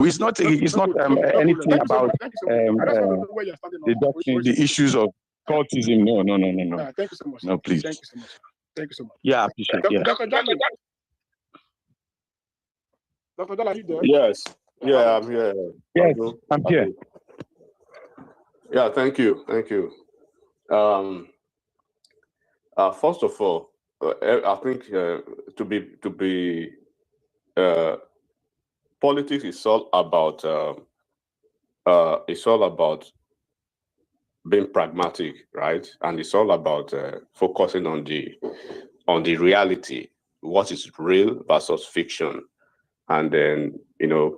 It's not anything about the doctrine, the issues of cultism. No. Thank you so much. No, please. Thank you so much. Thank you so much. Yeah, I appreciate it. Yeah. Dr. Daniel, are you there? Yes. Yeah, I'm here. Yes, I'm here. Yeah, thank you. First of all, I think to be politics is all about being pragmatic, right? And it's all about focusing on the reality, what is real versus fiction. And then,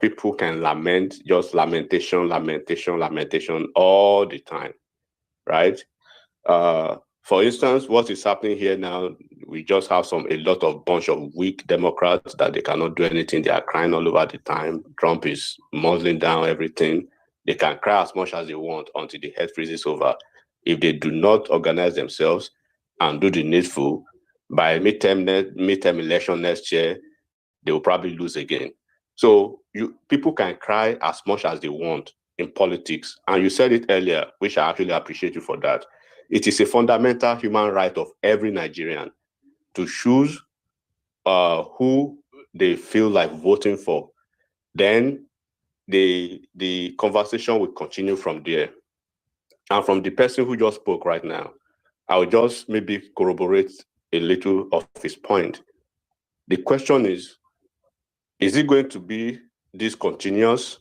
people can lament, just lamentation all the time, right? For instance, what is happening here now, we just have a lot of bunch of weak Democrats that they cannot do anything. They are crying all over the time. Trump is muzzling down everything. They can cry as much as they want until the head freezes over. If they do not organize themselves and do the needful, by midterm election next year, they will probably lose again. So people can cry as much as they want in politics. And you said it earlier, which I actually appreciate you for that. It is a fundamental human right of every Nigerian to choose who they feel like voting for. Then the conversation will continue from there. And from the person who just spoke right now, I will just maybe corroborate a little of his point. The question is it going to be this continuous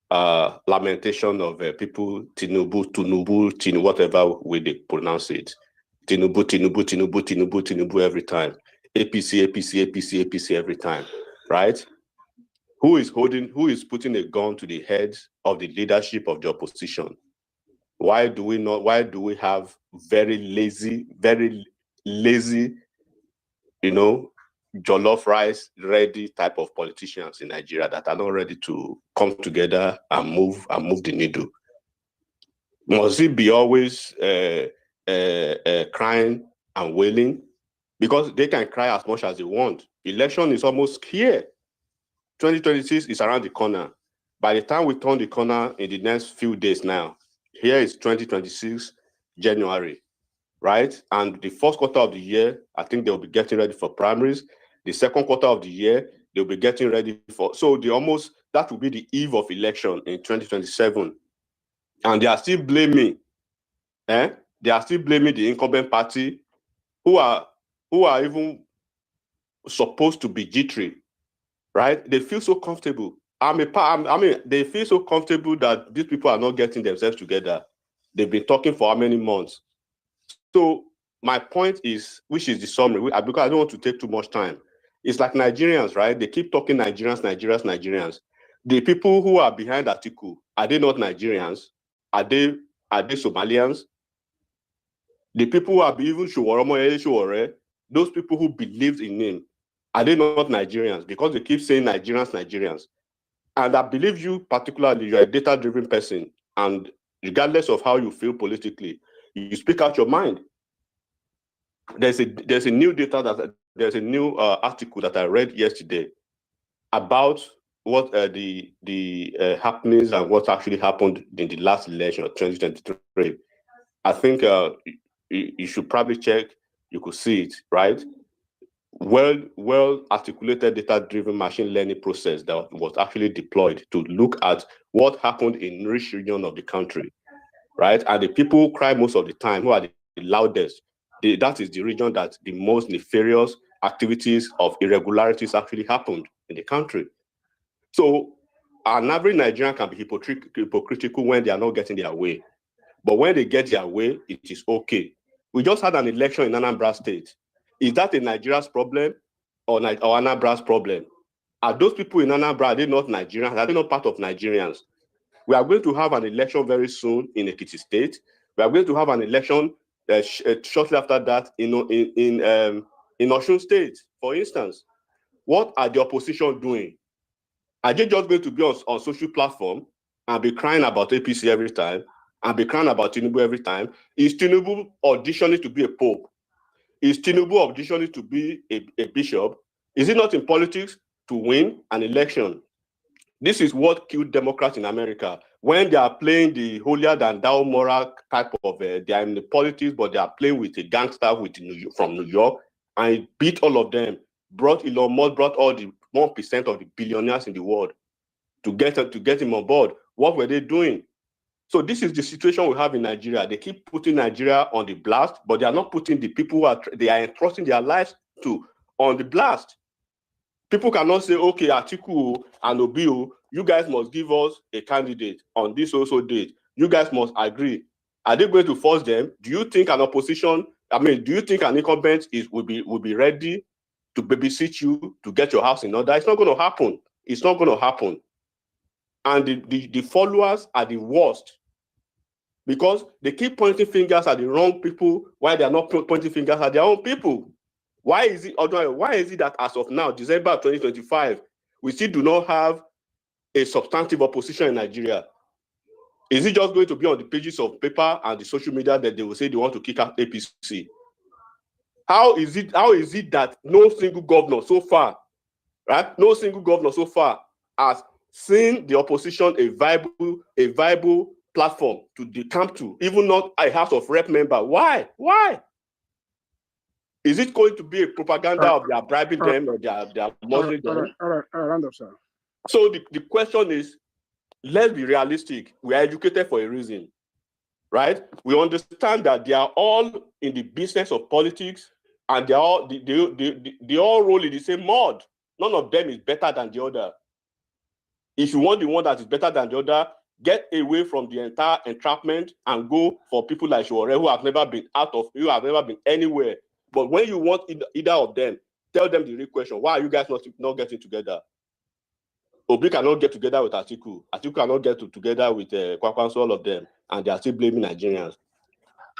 lamentation of people, Tinubu, whatever way they pronounce it, Tinubu every time, APC every time, right? Who is putting a gun to the heads of the leadership of the opposition? Why do we have very lazy, jollof rice ready type of politicians in Nigeria that are not ready to come together and move the needle? Must it be always crying and wailing? Because they can cry as much as they want. Election is almost here. 2026 is around the corner. By the time we turn the corner in the next few days now, here is 2026, January, right? And the first quarter of the year, I think they'll be getting ready for primaries. The second quarter of the year, they'll be getting ready for, so that will be the eve of election in 2027. And they are still blaming, the incumbent party who are even supposed to be jittery, right? They feel so comfortable. They feel so comfortable that these people are not getting themselves together. They've been talking for how many months? So my point is, which is the summary, because I don't want to take too much time. It's like Nigerians, right? They keep talking Nigerians. The people who are behind Atiku, are they not Nigerians? Are they Somalians? The people who are even Showore, those people who believed in him, are they not Nigerians? Because they keep saying Nigerians. And I believe you particularly, you're a data-driven person, and regardless of how you feel politically, you speak out your mind. There's a new article that I read yesterday about what the happenings and what actually happened in the last election of 2023. I think you should probably check. You could see it, right? Well articulated data-driven machine learning process that was actually deployed to look at what happened in rich region of the country, right? And the people who cry most of the time, who are the loudest, that is the region that the most nefarious activities of irregularities actually happened in the country. So an average Nigerian can be hypocritical when they are not getting their way. But when they get their way, it is okay. We just had an election in Anambra State. Is that a Nigeria's problem or Anambra's problem? Are those people in Anambra, are they not Nigerians? Are they not part of Nigerians? We are going to have an election very soon in Ekiti State. We are going to have an election shortly after that in Osun State, for instance. What are the opposition doing? Are they just going to be on social platform and be crying about APC every time and be crying about Tinubu every time? Is Tinubu auditioning to be a pope? Is Tinubu auditioning to be a bishop? Is it not in politics to win an election? This is what killed Democrats in America. When they are playing the holier than thou moral type of, they are in the politics, but they are playing with a gangster from New York, and it beat all of them. Brought Elon Musk, brought all the 1% of the billionaires in the world to get him on board. What were they doing? So this is the situation we have in Nigeria. They keep putting Nigeria on the blast, but they are not putting the people they are entrusting their lives to on the blast. People cannot say, okay, Atiku and Obio, you guys must give us a candidate on this also date. You guys must agree. Are they going to force them? Do you think an opposition, do you think an incumbent will be ready to babysit you to get your house in order? It's not going to happen. It's not going to happen. And the followers are the worst, because they keep pointing fingers at the wrong people while they are not pointing fingers at their own people. Why is it that as of now, December 2025, we still do not have a substantive opposition in Nigeria? Is it just going to be on the pages of paper and the social media that they will say they want to kick out APC? How is it that no single governor so far, right? No single governor so far has seen the opposition a viable platform to decamp to, even not a House of Rep member? Why? Is it going to be a propaganda of they are bribing them or they are murdering them? All right, round up, sir. So the question is, let's be realistic. We are educated for a reason, right? We understand that they are all in the business of politics, and they all roll in the same mud. None of them is better than the other. If you want the one that is better than the other, get away from the entire entrapment and go for people like Shore who have never been anywhere. But when you want either of them, tell them the real question. Why are you guys not getting together? Obi cannot get together with Atiku. Atiku cannot get together with Kwakwanso, all of them, and they are still blaming Nigerians.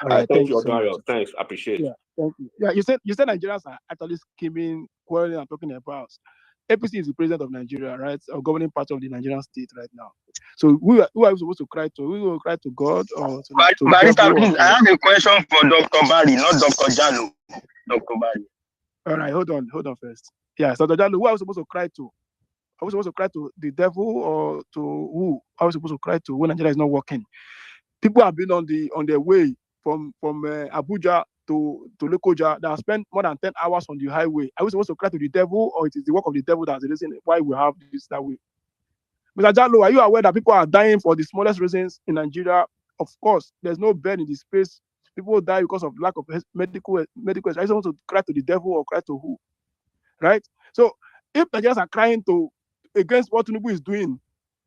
All right, thank you, Odonario. Thanks, appreciate it. Yeah, thank you. Yeah, you said Nigerians are actually scheming, quarreling, and talking about. APC is the president of Nigeria, right? Or governing part of the Nigerian state right now. So who are we supposed to cry to? We will cry to God or to Barrister, please, I have a question for Dr. Barry, not Dr. Jalo. Dr. Barry. All right, hold on first. Yeah, so Dr. Jalo, who are we supposed to cry to? Are we supposed to cry to the devil or to who? Are we supposed to cry to when Nigeria is not working? People have been on their way from Abuja to Lokoja that have spent more than 10 hours on the highway. Are we supposed to cry to the devil, or it is the work of the devil that's the reason why we have this that way? Mr. Jalo, are you aware that people are dying for the smallest reasons in Nigeria? Of course, there's no bed in the space. People die because of lack of medical. Are you supposed to cry to the devil or cry to who? Right? So if Nigerians are crying against what Tinubu is doing,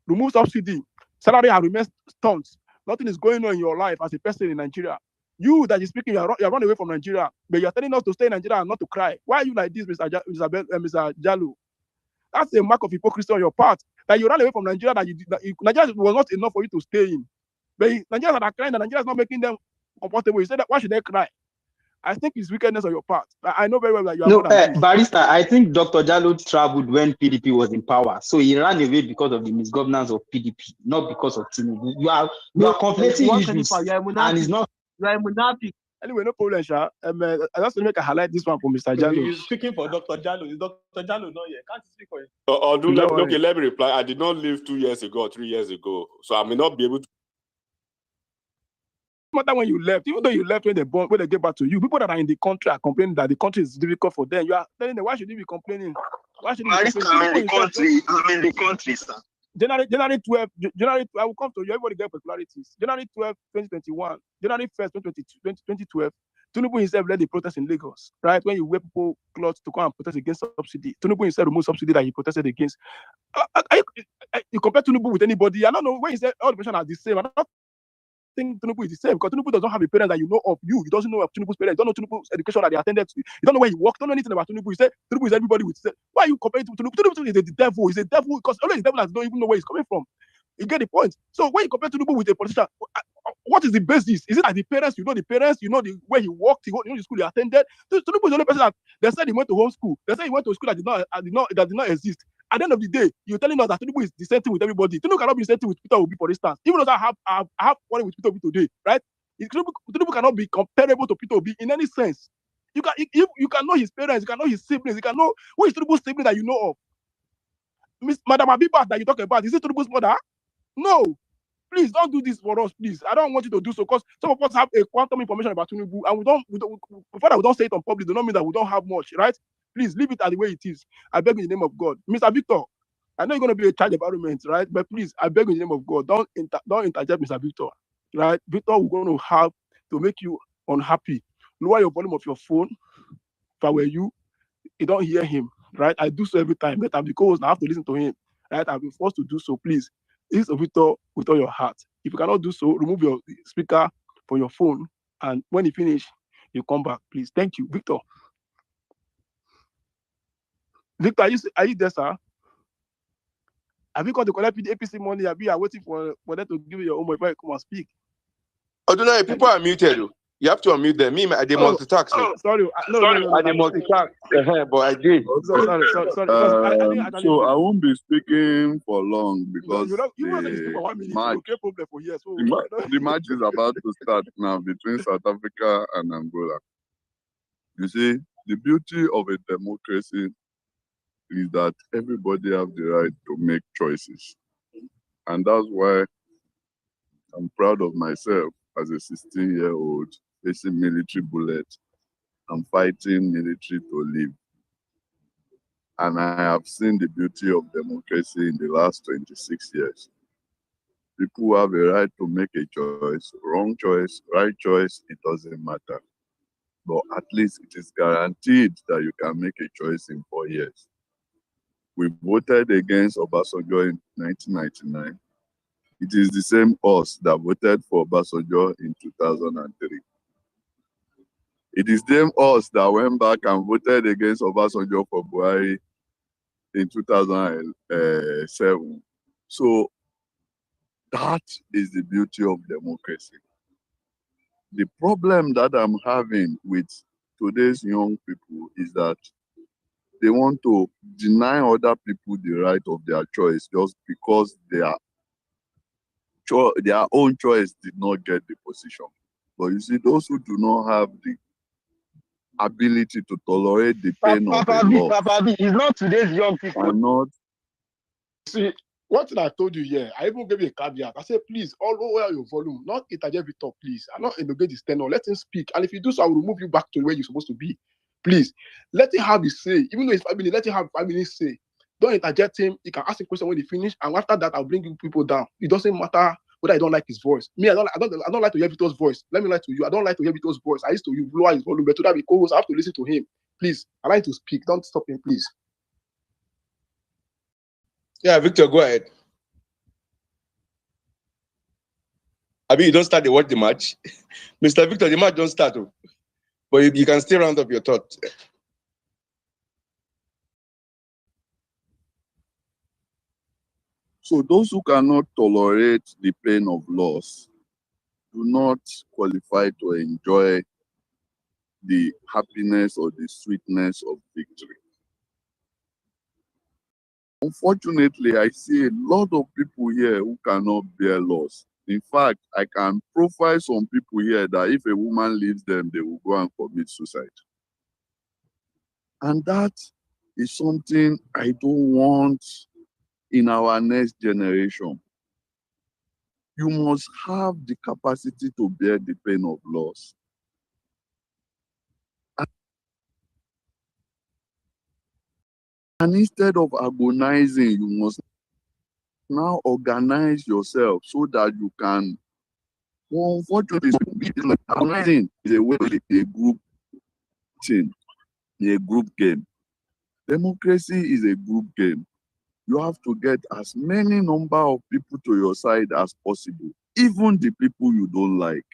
remove subsidy, salary has remained stunned. Nothing is going on in your life as a person in Nigeria. You that is speaking, you are run away from Nigeria, but you are telling us to stay in Nigeria and not to cry. Why are you like this, Mr. Jalo? That's a mark of hypocrisy on your part. That you ran away from Nigeria, Nigeria was not enough for you to stay in. But Nigerians are crying, and Nigeria is not making them comfortable. You said that, why should they cry? I think it's wickedness on your part. I know very well that you are. No, Barrister, I think Dr. Jalo traveled when PDP was in power. So he ran away because of the misgovernance of PDP, not because of Tinubu. You are conflating issues, and it's not. You are a monarchic. Anyway, no problem, Sha. I just want to make a highlight this one for Mr. Jalo. You're speaking for Dr. Jalo. Is Dr. Jalo not here? Can't you speak for him? Okay, let me reply. I did not leave 2 years ago or 3 years ago, so I may not be able to. No matter when you left, even though you left when they get back to you, people that are in the country are complaining that the country is difficult for them. You are telling them, why should you be complaining? Why should you be complaining? I'm in the country, sir. January 12, I will come to you. Everybody get particularities. January 12, 2021, January 1st, 2012, Tinubu himself led the protest in Lagos, right? When you wear people clothes to come and protest against subsidy. Tinubu himself removed subsidy that he protested against. You compare Tinubu with anybody. I don't know when he said all the person are the same. I don't think Tinubu is the same because Tinubu does not have a parent that you know of. You doesn't know of Tinubu's parents. You don't know Tinubu's education that they attended to. You don't know where he worked. You don't know anything about Tinubu. You say Tinubu is everybody with. Why are you comparing to Tinubu? Tinubu is the devil. He's a devil because only the devil that don't even know where he's coming from. You get the point. So when you compare Tinubu with a politician, what is the basis? Is it that the parents, you know the where he worked, you know the school he attended? Tinubu is the only person that they said he went to home school. They said he went to a school that did not exist. At the end of the day, you're telling us that Tinubu is the same thing with everybody. Tinubu cannot be the same thing with Peter Obi, for instance. Even though I have one with Peter Obi today, right? Tinubu cannot be comparable to Peter Obi in any sense. You can know his parents, you can know his siblings, you can know who is Tinubu's sibling that you know of. Madam Abibat that you talk about, is it Tinubu's mother? No. Please don't do this for us, please. I don't want you to do so because some of us have a quantum information about Tinubu, and we don't say it on public, do not mean that we don't have much, right? Please leave it at the way it is. I beg in the name of God. Mr. Victor, I know you're going to be a child environment, right? But please, I beg in the name of God, don't interject, Mr. Victor, right? Victor, we're going to have to make you unhappy. Lower your volume of your phone. If I were you don't hear him, right? I do so every time, but I'm the co-host, I have to listen to him, right? I've been forced to do so. Please, listen to Victor with all your heart. If you cannot do so, remove your speaker from your phone, and when you finish, you come back, please. Thank you, Victor. Victor, are you there, sir? Have you got to collect the APC money? Have you are waiting for them to give you your own money before you come and speak? Oh, don't know, people are muted. You have to unmute them. Me, I did multitask. Sorry. No. I did multitask. But I did. Sorry. So I won't be speaking for long because you want to speak for 1 minute. Okay, problem for here. So the match is about to start now between South Africa and Angola. You see, the beauty of a democracy is that everybody have the right to make choices. And that's why I'm proud of myself as a 16-year-old facing military bullets and fighting military to live. And I have seen the beauty of democracy in the last 26 years. People have a right to make a choice, wrong choice, right choice, it doesn't matter. But at least it is guaranteed that you can make a choice in 4 years. We voted against Obasanjo in 1999. It is the same us that voted for Obasanjo in 2003. It is them us that went back and voted against Obasanjo for Buhari in 2007. So that is the beauty of democracy. The problem that I'm having with today's young people is that they want to deny other people the right of their choice just because their own choice did not get the position. But you see, those who do not have the ability to tolerate the pain of the law. It's not today's young people. I'm not. See, what I told you here, I even gave you a caveat. I said, please, all lower your volume, not interject Victor, please. I'm not engage this tenor. Let him speak. And if you do so, I will remove you back to where you're supposed to be. Please, let him have his say. Even though it's 5 minutes, let him have 5 minutes say. Don't interject him. You can ask a question when he finish, and after that, I'll bring you people down. It doesn't matter whether I don't like his voice. Me, I don't like to hear Victor's voice. Let me lie to you. I don't like to hear Victor's voice. I used to lower his volume, but to that because I have to listen to him. Please, allow him to speak. Don't stop him, please. Yeah, Victor, go ahead. Abi, you don't start to watch the match. Mr. Victor, the match don't start. But you can still round up your thoughts. So those who cannot tolerate the pain of loss do not qualify to enjoy the happiness or the sweetness of victory. Unfortunately, I see a lot of people here who cannot bear loss. In fact, I can profile some people here that if a woman leaves them, they will go and commit suicide. And that is something I don't want in our next generation. You must have the capacity to bear the pain of loss. And instead of agonizing, you must now organize yourself so that you can. Well, unfortunately, agonizing is a way of a group thing, a group game. Democracy is a group game. You have to get as many number of people to your side as possible, even the people you don't like.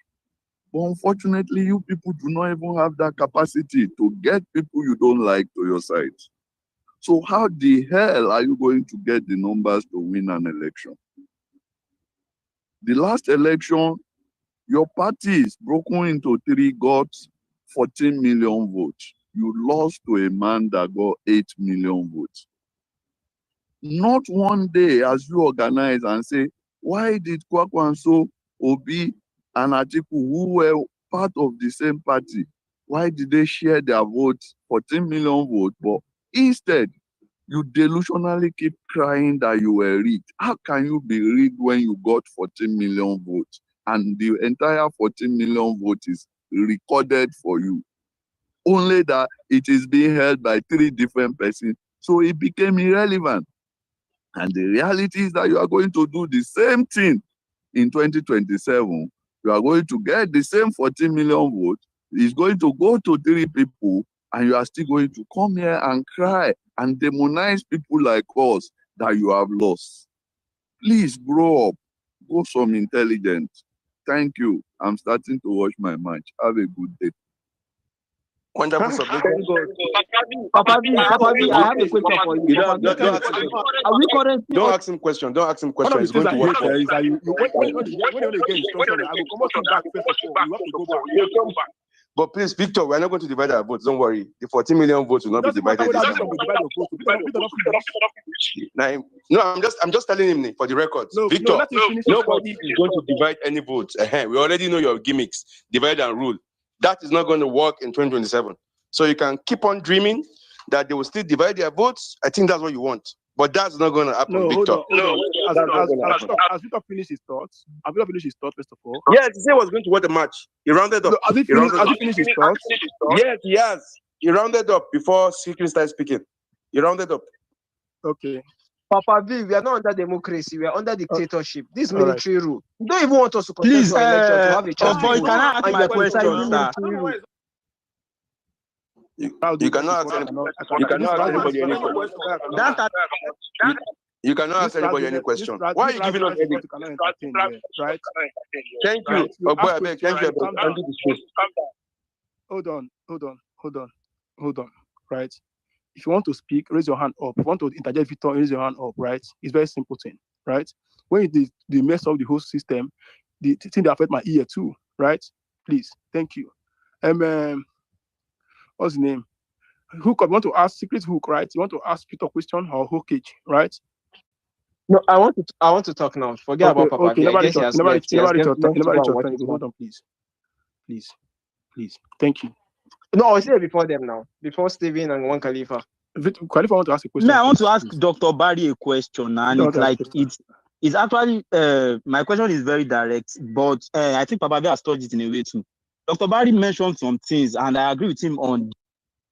But unfortunately, you people do not even have that capacity to get people you don't like to your side. So how the hell are you going to get the numbers to win an election? The last election, your party is broken into 3, got 14 million votes. You lost to a man that got 8 million votes. Not one day as you organize and say, why did Kwakwanso, Obi, and Atiku, who were part of the same party, why did they share their votes, 14 million votes, but instead, You delusionally keep crying that you were rigged. How can you be rigged when you got 14 million votes and the entire 14 million votes is recorded for you? Only that it is being held by 3 different persons, so it became irrelevant. And the reality is that you are going to do the same thing in 2027. You are going to get the same 14 million votes. It's going to go to 3 people, and you are still going to come here and cry and demonize people like us that you have lost. Please grow up. Go some intelligence. Thank you. I'm starting to watch my match. Have a good day. Wonderful submission. Papa B, I have a question for you. Don't ask him. Are we currently? Don't ask him question. Don't ask him One question. of the He's going things to I work. hate is that when you get instruction, I will come out back first of all. You have to go back. But please, Victor, we're not going to divide our votes. Don't worry. The 14 million votes will not be divided. I'm just telling him for the record. Victor, nobody is going to divide any votes. We already know your gimmicks. Divide and rule. That is not going to work in 2027. So you can keep on dreaming that they will still divide their votes. I think that's what you want. But that's not going to happen, no, Victor. As Victor finished his thoughts, first of all. Yes, he said he was going to win the match. He rounded up. No, has he finished his thoughts? Yes, he has. He rounded up before Secret started speaking. He rounded up. Okay. Papa V, we are not under democracy. We are under dictatorship. This military rule. You don't even want us to contest your election to have a chance. Boy, can I ask my question, sir? You cannot ask anybody any question. You cannot ask anybody any question. Why are you giving us headache? Right? Thank you. Oh boy, I beg. Thank you. Hold on. Right? If you want to speak, raise your hand up. If you want to interject, Victor, raise your hand up. Right? It's very simple thing. Right? When they mess up the whole system, the thing that affect my ear too. Right? Please. Thank you. What's the name? Hook up. You want to ask Secret Hook, right? You want to ask Peter question or Hookage, right? No, I want to talk now. Forget about Papa. Okay, never reach your turn. Hold on, please. Thank you. No, I was here before them now. Before Steven and One Khalifa. Khalifa, I want to ask a question. I want to ask Dr. Barry a question, and it's actually my question is very direct, but I think Papa has touched it in a way too. Dr. Barry mentioned some things, and I agree with him on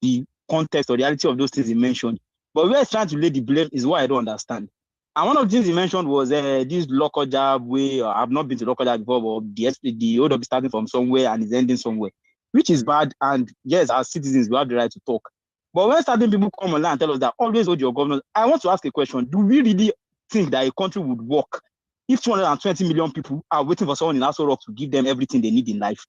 the context or reality of those things he mentioned. But where he's trying to lay the blame is what I don't understand. And one of the things he mentioned was this local job way. I've not been to local job before, but the OW starting from somewhere and is ending somewhere, which is bad. And yes, as citizens, we have the right to talk. But when certain people come online and tell us that always hold your government, I want to ask a question. Do we really think that a country would work if 220 million people are waiting for someone in Aso Rock to give them everything they need in life?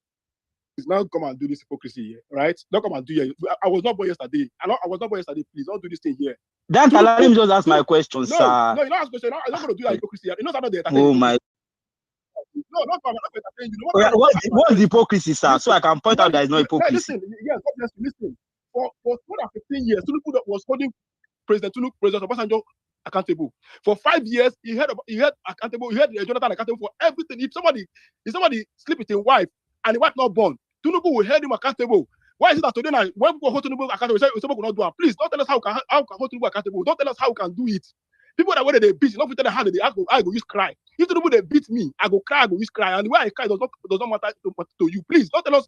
Now come and do this hypocrisy here, right? Don't come and do it. I was not born yesterday. I was not born yesterday. Please don't do this thing here. Then allow him just ask my question, sir. No, you don't ask question. I'm not going to do that hypocrisy. You know what I'm not Oh my. No, not for entertaining. What is hypocrisy, sir? So I can point out there is no hypocrisy. Listen. For more than 15 years, Tinubu was holding President Obasanjo accountable. For 5 years, he had accountable. He had Jonathan accountable for everything. If somebody sleep with his wife and the wife not born, Tinubu will hold him accountable. Why is it that today now when people hold Tinubu accountable, Tinubu will not do it? Please don't tell us how can hold Tinubu accountable. Don't tell us how we can do it. People that when they beat, not tell them how they I go use cry. If Tinubu they beat me, I go cry, I go use cry. And the way I cry does not matter to you. Please don't tell us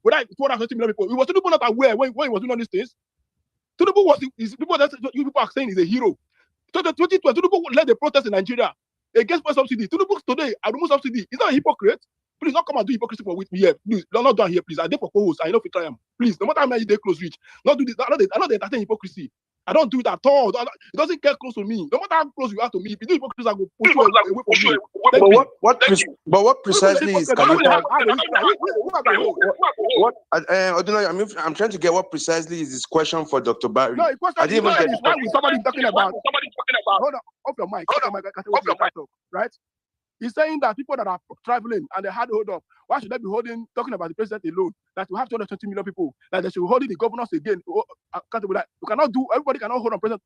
whether it's 250 million people. Was Tinubu not aware when he was doing all these things? Tinubu was people that you people are saying he's a hero. 2020, Tinubu led the protest in Nigeria against subsidy. Tinubu today, I remove subsidy. Is that a hypocrite? Please don't come and do hypocrisy for with me here. Please, not down here, please. I did propose. I know if you try them. Please, no matter how many they close reach, not do this. I know they entertain hypocrisy. I don't do it at all. It doesn't get close to me. No matter how close you are to me, if you do hypocrisy, I go push you away from me. But what precisely is Khalifa? I'm trying to get what precisely is this question for Dr. Barry. No, the question is why is somebody talking about. Hold on, off your mic. Right? He's saying that people that are traveling and they had to hold up, why should they be talking about the president alone? That we have 220 million people, that they should hold the governors again. Accountable. That you cannot do, everybody cannot hold on president.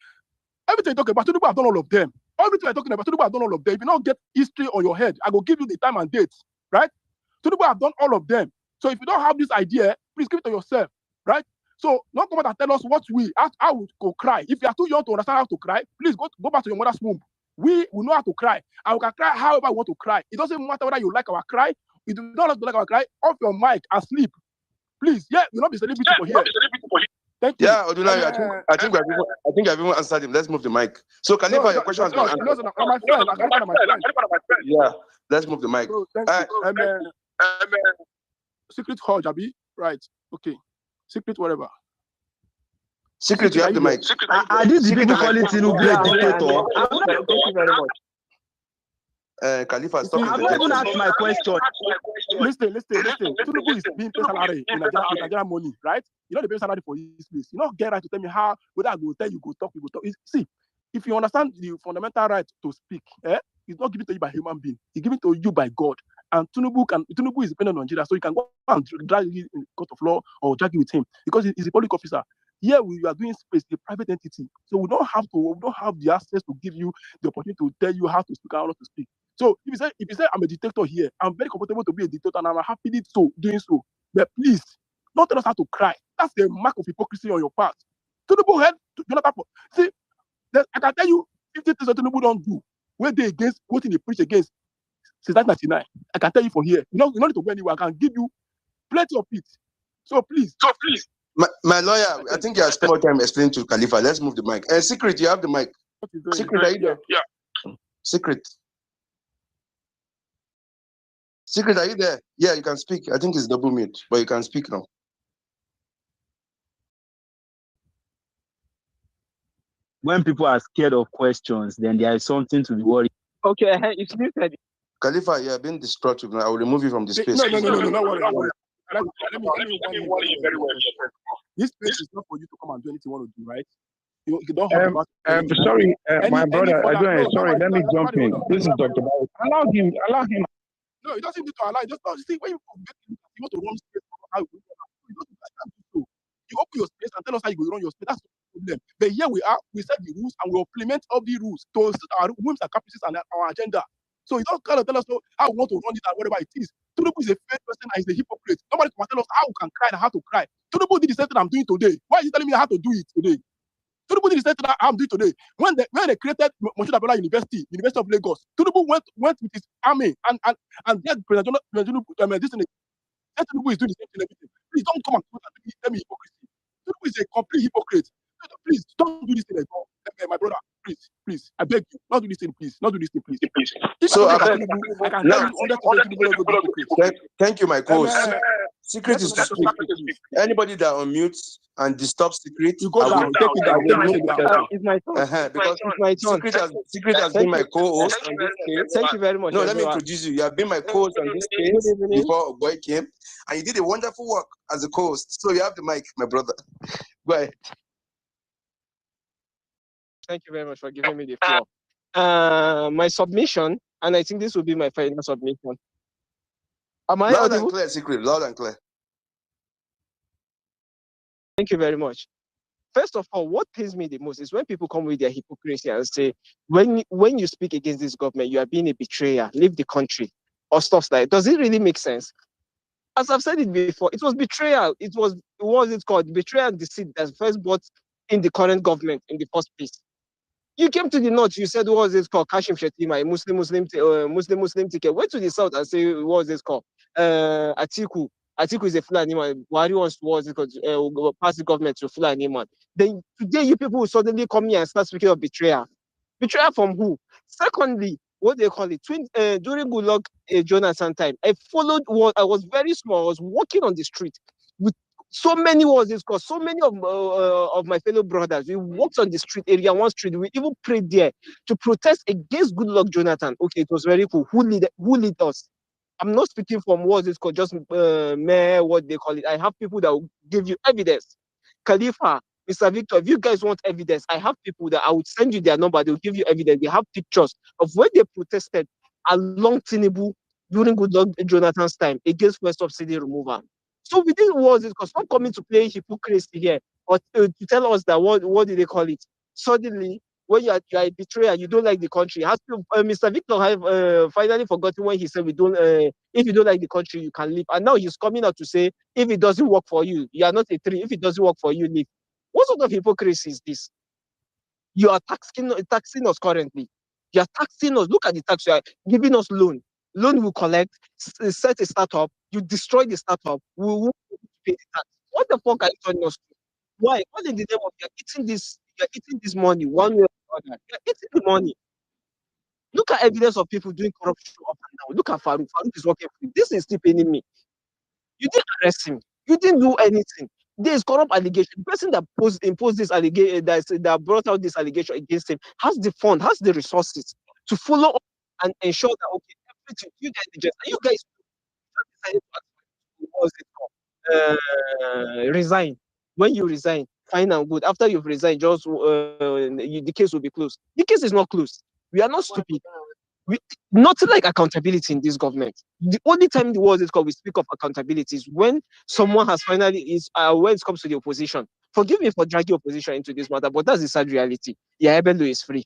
Everything you talk about, Tinubu have done all of them. Everything I'm talking about, Tinubu have done all of them. If you don't get history on your head, I will give you the time and dates, right? Tinubu have done all of them. So if you don't have this idea, please give it to yourself, right? So not come out and tell us what how we go cry. If you are too young to understand how to cry, please go back to your mother's womb. We know how to cry, and we can cry however we want to cry. It doesn't matter whether you like our cry. If you don't like our cry, off your mic and sleep. Please, you'll not be celebrity for here. Thank you. Yeah, Odunari, I think I've even answered him. Let's move the mic. So, Khalifa, your question has been answered. No, my friend. Yeah, let's move the mic. Secret Hodge, Abi? Right. Okay. Secret whatever. Secret, you have the mic. Are these people calling Tinubu a dictator? Thank you very much. Khalifa, stop. I'm not even asking my question. Listen. Tinubu is being paid salary in Nigerian money, right? You know the pay salary for his place. You don't get right to tell me how, whether I go tell you, go talk. See, if you understand the fundamental right to speak, it's not given to you by human being. It's given to you by God. And Tinubu is dependent on Nigeria, so you can go and drag you in court of law or drag you with him because he's a public officer. Here we are doing space, the private entity, so we don't have the access to give you the opportunity to tell you how to speak and how not to speak. So if you say I'm a dictator here, I'm very comfortable to be a dictator and I'm happy doing so. But please, don't tell us how to cry. That's the mark of hypocrisy on your part. Tinubu head, see, I can tell you 50 things that Tinubu don't do. Where they against, what they preach against since 1999. I can tell you for here. You don't need to go anywhere. I can give you plenty of it. So please. My lawyer, I think you have spent more time explaining to Khalifa. Let's move the mic. Secret, you have the mic. Secret, are you there? Yeah. Secret, are you there? Yeah, you can speak. I think it's double mute, but you can speak now. When people are scared of questions, then there is something to be worried. Okay, it's muted. Khalifa, you have been destructive. I will remove you from this space. No, not worry. Let me warn you very well. This space is not for you to come and do anything you want to do, right? You don't have sorry, my brother. Sorry, let me jump in. This is Dr. Bao. Allow him. No, it doesn't need to allow. Just see when you want to run space. How you do. You open your space and tell us how you go run your space. That's the problem. But here we are. We set the rules and we implement all the rules to suit our whims and caprices and our agenda. So you don't kind of tell us how we want to run it and whatever it is. Tinubu is a fair person and he's a hypocrite. Nobody can tell us how we can cry and how to cry. Tinubu did the same thing I'm doing today. Why are you telling me how to do it today? Tinubu did the same thing I'm doing today. When they created Moshood Abiola University of Lagos, Tinubu went with his army and get President Tinubu is doing the same thing. Everything. Please don't come and tell me hypocrisy. Tinubu is a complete hypocrite. Please don't do this thing anymore. My brother, please, I beg you, not do this thing, please. So I can tell you thank you, my co-host. Secret is to speak. Anybody that unmutes and disturbs Secret, you go down. It's my turn. Because it's my turn. Secret has been my co-host on this case. Thank you very much. No, let me introduce you. You have been my co-host on this case before Boy came, and you did a wonderful work as a co-host. So you have the mic, my brother. Go ahead. Thank you very much for giving me the floor. My submission, and I think this will be my final submission. Am I loud and clear, Secret? Loud and clear. Thank you very much. First of all, what pains me the most is when people come with their hypocrisy and say, when you speak against this government, you are being a betrayer, leave the country, or stuff like that. Does it really make sense? As I've said it before, it was betrayal. It was, what is it called? Betrayal and deceit that first brought in the current government in the first place. You came to the north, you said, what was this called? Kashim Shettima, a Muslim ticket. Went to the south and say, what was this called? Atiku. Atiku is a Fulani man. Buhari wants to pass the government to Fulani man. Then today, you people will suddenly come here and start speaking of betrayal. Betrayal from who? Secondly, what they call it, during Goodluck Jonathan time, I followed what I was very small. I was walking on the street with so many so many of my fellow brothers. We walked on the street area, one street. We even prayed there to protest against Goodluck Jonathan. Okay, it was very cool. Who lead us? I'm not speaking from just what they call it. I have people that will give you evidence. Khalifa, Mr. Victor, if you guys want evidence, I have people that I would send you their number. They'll give you evidence. They have pictures of when they protested along Tinubu during Goodluck Jonathan's time against first subsidy removal. So within words, because not coming to play hypocrisy here or to tell us that what did they call it? Suddenly, when you are a betrayer, you don't like the country. Has to, Mr. Victor have finally forgotten when he said we don't. If you don't like the country, you can leave. And now he's coming out to say if it doesn't work for you, you are not a tree. If it doesn't work for you, leave. What sort of hypocrisy is this? You are taxing us currently. You are taxing us. Look at the tax. You are giving us loan. Loan will collect, set a startup. You destroy the startup. We will pay the tax. What the fuck are you telling us to? Why? What in the name of you're eating this? You're eating this money one way or the other. You're eating the money. Look at evidence of people doing corruption up and down. Look at Farouk. Farouk is working free. This is still paying me. You didn't arrest him. You didn't do anything. There is corrupt allegation. The person that imposed this allegation, that brought out this allegation against him, has the fund, has the resources to follow up and ensure that okay, everything you guys decided to resign. When you resign, fine and good. After you've resigned, just the case will be closed. The case is not closed. We are not stupid. Nothing like accountability in this government. The only time the world is called we speak of accountability is when someone has finally when it comes to the opposition. Forgive me for dragging opposition into this matter, but that's the sad reality. Yahebelo is free.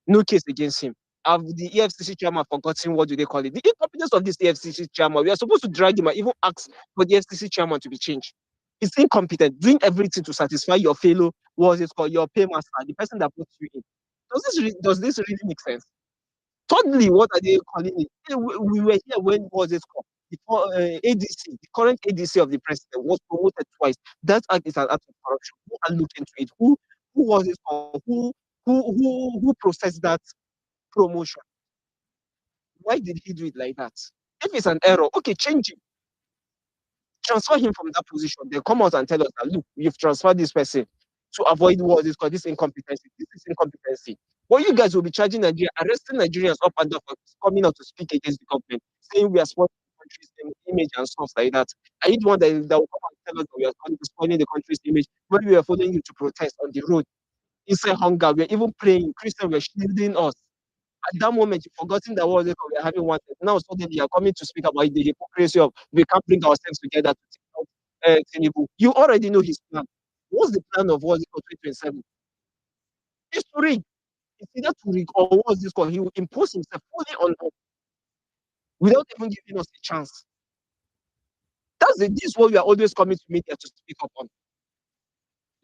No case against him. Have the EFCC chairman forgotten what do they call it? The incompetence of this EFCC chairman. We are supposed to drag him and even ask for the EFCC chairman to be changed. He's incompetent, doing everything to satisfy your fellow, your paymaster, the person that puts you in. Does this really make sense? Thirdly, what are they calling it? We were here when was it called? Before ADC, the current ADC of the president was promoted twice. That act is an act of corruption. Who are looking into it? Who was it called? Who processed that promotion? Why did he do it like that? If it's an error, okay, change him. Transfer him from that position. Then come out and tell us that look, you've transferred this person to avoid what is called this incompetency. This is incompetency. What you guys will be charging Nigeria, arresting Nigerians up and down for coming out to speak against the government, saying we are spoiling the country's image and stuff like that. Are you the one that will come and tell us that we are spoiling the country's image when we are following you to protest on the road? Inside hunger, we are even praying, Christians were shielding us. At that moment, you've forgotten that what we are having one. Now suddenly you are coming to speak about the hypocrisy of we can't bring ourselves together to take out Tinubu. You already know his plan. What's the plan of what's it called 2027? It's to rig. It's either to rig or what's this called? He will impose himself fully on us without even giving us a chance. This is what we are always coming to media to speak up on.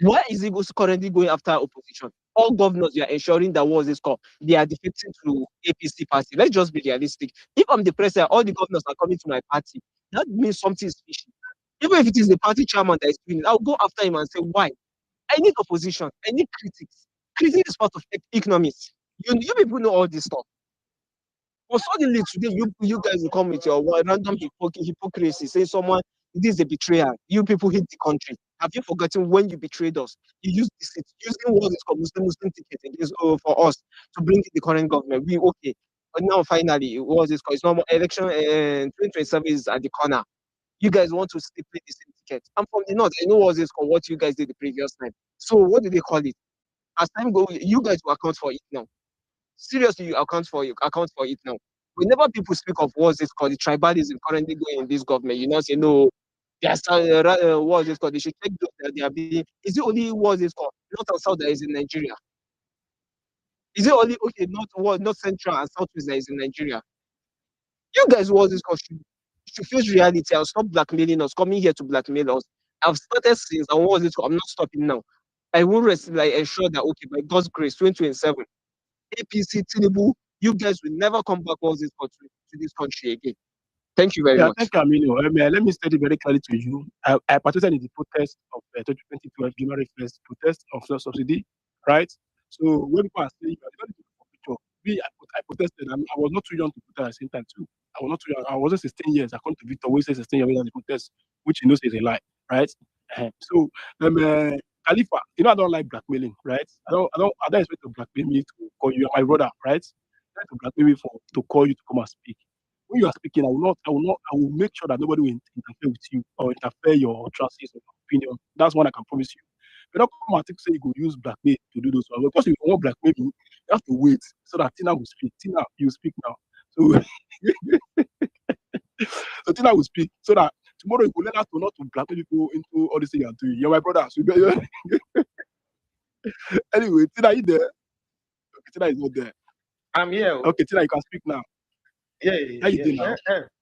Why is he currently going after opposition? All governors, you are ensuring that what's this called? They are defecting to APC party. Let's just be realistic. If I'm the president, all the governors are coming to my party. That means something is fishy. Even if it is the party chairman that is doing it, I'll go after him and say, why? I need opposition. I need critics. Critics is part of economics. You people know all this stuff. But suddenly today, you guys will come with your random hypocrisy, saying someone, this is a betrayal. You people hate the country. Have you forgotten when you betrayed us? You used this, using what is called Muslim ticket for us to bring in the current government. We okay. But now finally, what is this called? It's normal election and 2027 is at the corner. You guys want to still play the same ticket. I'm from the north. I know what is called what you guys did the previous time. So what do they call it? As time goes, you guys will account for it now. Seriously, you account for it now. Whenever people speak of what's it called, the tribalism currently going in this government, you know, say no, there's what's it called? They should check those that they are being. Is it only what's it called? North and South that is in Nigeria? Is it only okay? Not Central and Southwest that is in Nigeria? You guys what's it called should face reality and stop blackmailing us, coming here to blackmail us. I've started since and what's it called? I'm not stopping now. I will ensure that okay, by God's grace, 2027. APC, Tinubu, you guys will never come back to this country again. Thank you very much. Thank you, Aminu. Let me state it very clearly to you. I participated in the protest of 2012 January 1st protest of fuel subsidy, right? So when people are saying, I protested. I was not too young to protest at the same time too. I was not too young. I wasn't 16 years. I come to Victor, we say 16 years in the protest, which he knows is a lie, right? So Khalifa, I don't like blackmailing, right? I don't expect to blackmail me to call you my brother, right? I don't blackmail me to call you to come and speak. When you are speaking, I will make sure that nobody will interfere with you or interfere your choices or opinion. That's one I can promise you. But not come and say you could use blackmail to do those ones. Because if you want blackmail me, you have to wait so that Tina will speak. Tina, you speak now. So, so Tina will speak so that tomorrow you will learn how to not to blackmail people into all this thing you are doing. You're my brother. So anyway, Tina, you there? Tina is not there. I'm here. Okay, Tina, you can speak now. Yeah. How you doing now?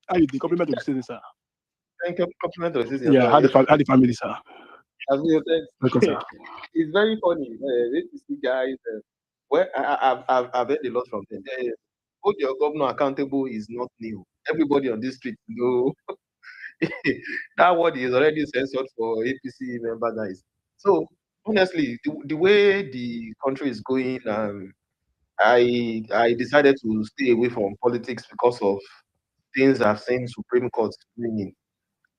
How you doing? Compliment to the citizen, sir. Thank you. Compliment to the citizen. Yeah, how the family, sir? Okay, sir. It's very funny. These guys, well, I've heard a lot from them. Hold your governor accountable is not new. Everybody on this street know that word is already censored for APC member guys. So honestly, the way the country is going, I decided to stay away from politics because of things I've seen Supreme Court doing.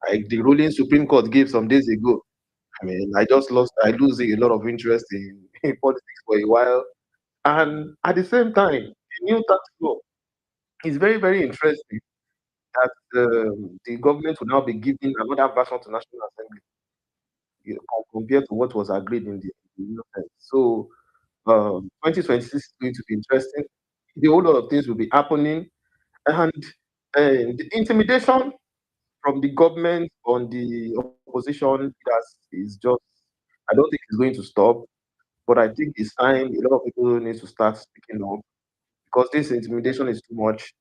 Like the ruling Supreme Court gave some days ago. I mean, I lose a lot of interest in politics for a while. And at the same time, the new tax law is very, very interesting that the government will now be giving another version to National Assembly, compared to what was agreed in the US. So 2026 is going to be interesting. A whole lot of things will be happening. And the intimidation from the government on the opposition leaders is just, I don't think it's going to stop. But I think it's time a lot of people need to start speaking up because this intimidation is too much.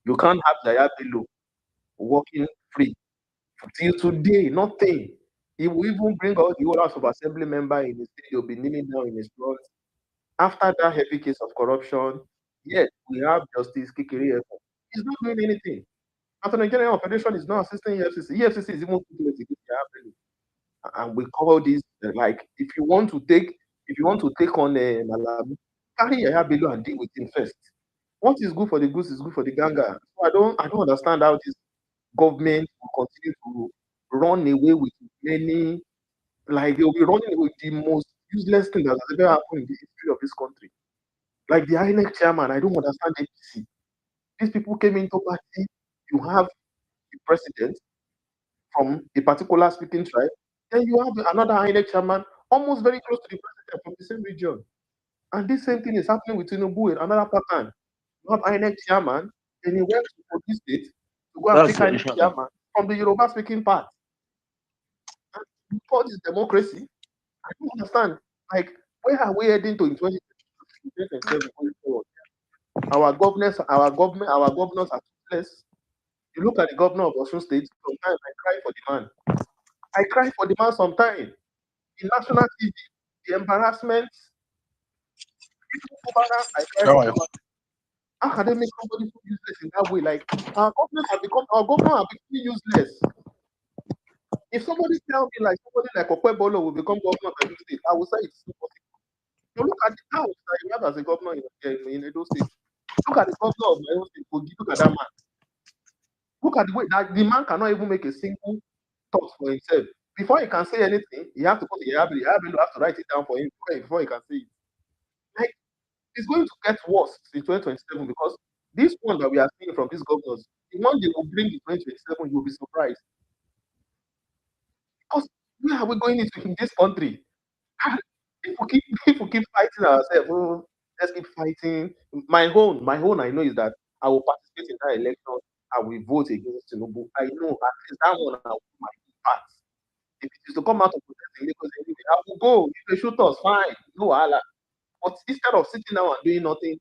You can't have Jaya Bello walking free till today, nothing. He will even bring out the whole House of Assembly member in his state, he'll be kneeling down in his front. After that heavy case of corruption, yet we have Justice Kikere. He's not doing anything. Attorney General of Federation is not assisting EFCC. EFCC is even and we call this like if you want to take on Malabu, carry your Bello and deal with him first. What is good for the goose is good for the gander. So I don't understand how this government will continue to run away with many, like they'll be running away with the most useless thing that has ever happened in the history of this country. Like the INEC chairman, I don't understand APC. These people came into party. You have the president from a particular speaking tribe, then you have another INEC chairman almost very close to the president from the same region. And this same thing is happening with Tinubu in another pattern. You have INEC chairman, then he went to Kogi State to go and pick INEC chairman from the Yoruba speaking part. And you call this democracy? I don't understand. Like, where are we heading to in 2027 going forward? Our governors are toothless. You look at the governor of Osun State, sometimes I cry for the man. I cry for the man sometimes. In national TV, the embarrassment. I cry for the man. How can they make somebody so useless in that way? Like our government have become useless. If somebody tell me like somebody like Okwebolo will become governor of Edo State, I will say it's impossible. You look at the house that you have as a governor in Edo State. Look at the governor of my own state, Kogi. Look at that man. Look at the way that the man cannot even make a single thought for himself. Before he can say anything, he has to put the Yabelo have to write it down for him before he can say it. Like, it's going to get worse in 2027 because this one that we are seeing from these governors, the one they will bring in 2027, you will be surprised. Because where are we going into in this country? If we keep fighting ourselves, let's keep fighting. My own, I know is that I will participate in that election. I will vote against Tinubu. I know at least that one I will do my part. If it is to come out of protest in Lagos anyway, I will go. If they shoot us, fine. No Allah. But instead of sitting down and doing nothing,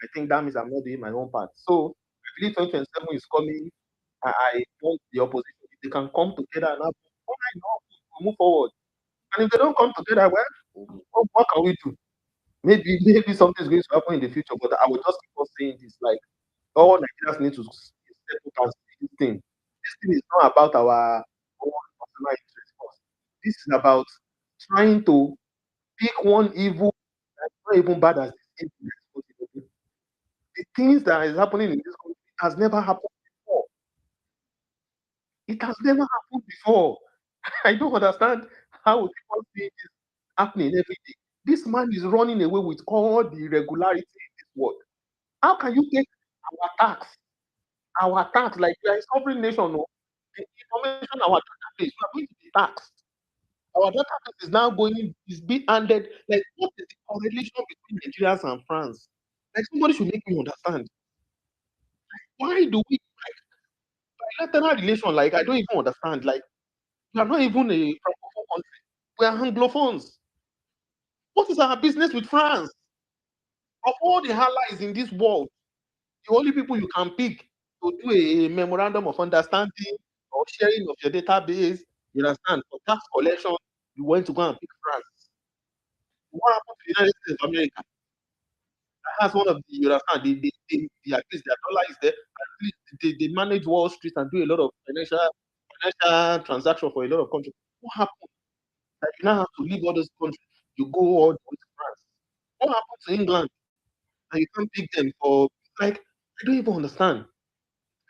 I think that means I'm not doing my own part. So I believe 2027 is coming. I want the opposition, if they can come together and move forward. And if they don't come together, well, what can we do? Maybe something is going to happen in the future, but I will just keep on saying this. Like, all Nigerians need to settle down this thing. This thing is not about our own personal interest. This is about trying to pick one evil that's not even bad as this evil. The things that is happening in this country has never happened before. It has never happened before. I don't understand how people see this happening every day. This man is running away with all the irregularity in this world. How can you take our tax, like we are a sovereign nation, no? The information our database, we are going to be taxed. Our database is now being handed. Like, what is the correlation between Nigerians and France? Like, somebody should make me understand. Why do we bilateral relation? Like, I don't even understand. Like, we are not even a francophone country. We are anglophones. What is our business with France? Of all the allies in this world, the only people you can pick to do a memorandum of understanding or sharing of your database, you understand, for tax collection, you went to go and pick France. What happened to the United States of America? That's one of the, you understand, at least their dollar is there. At least they manage Wall Street and do a lot of financial transactions for a lot of countries. What happened? That you now have to leave all those countries. You go all the way to France. What happened to England? And you can't pick them for, like, I don't even understand.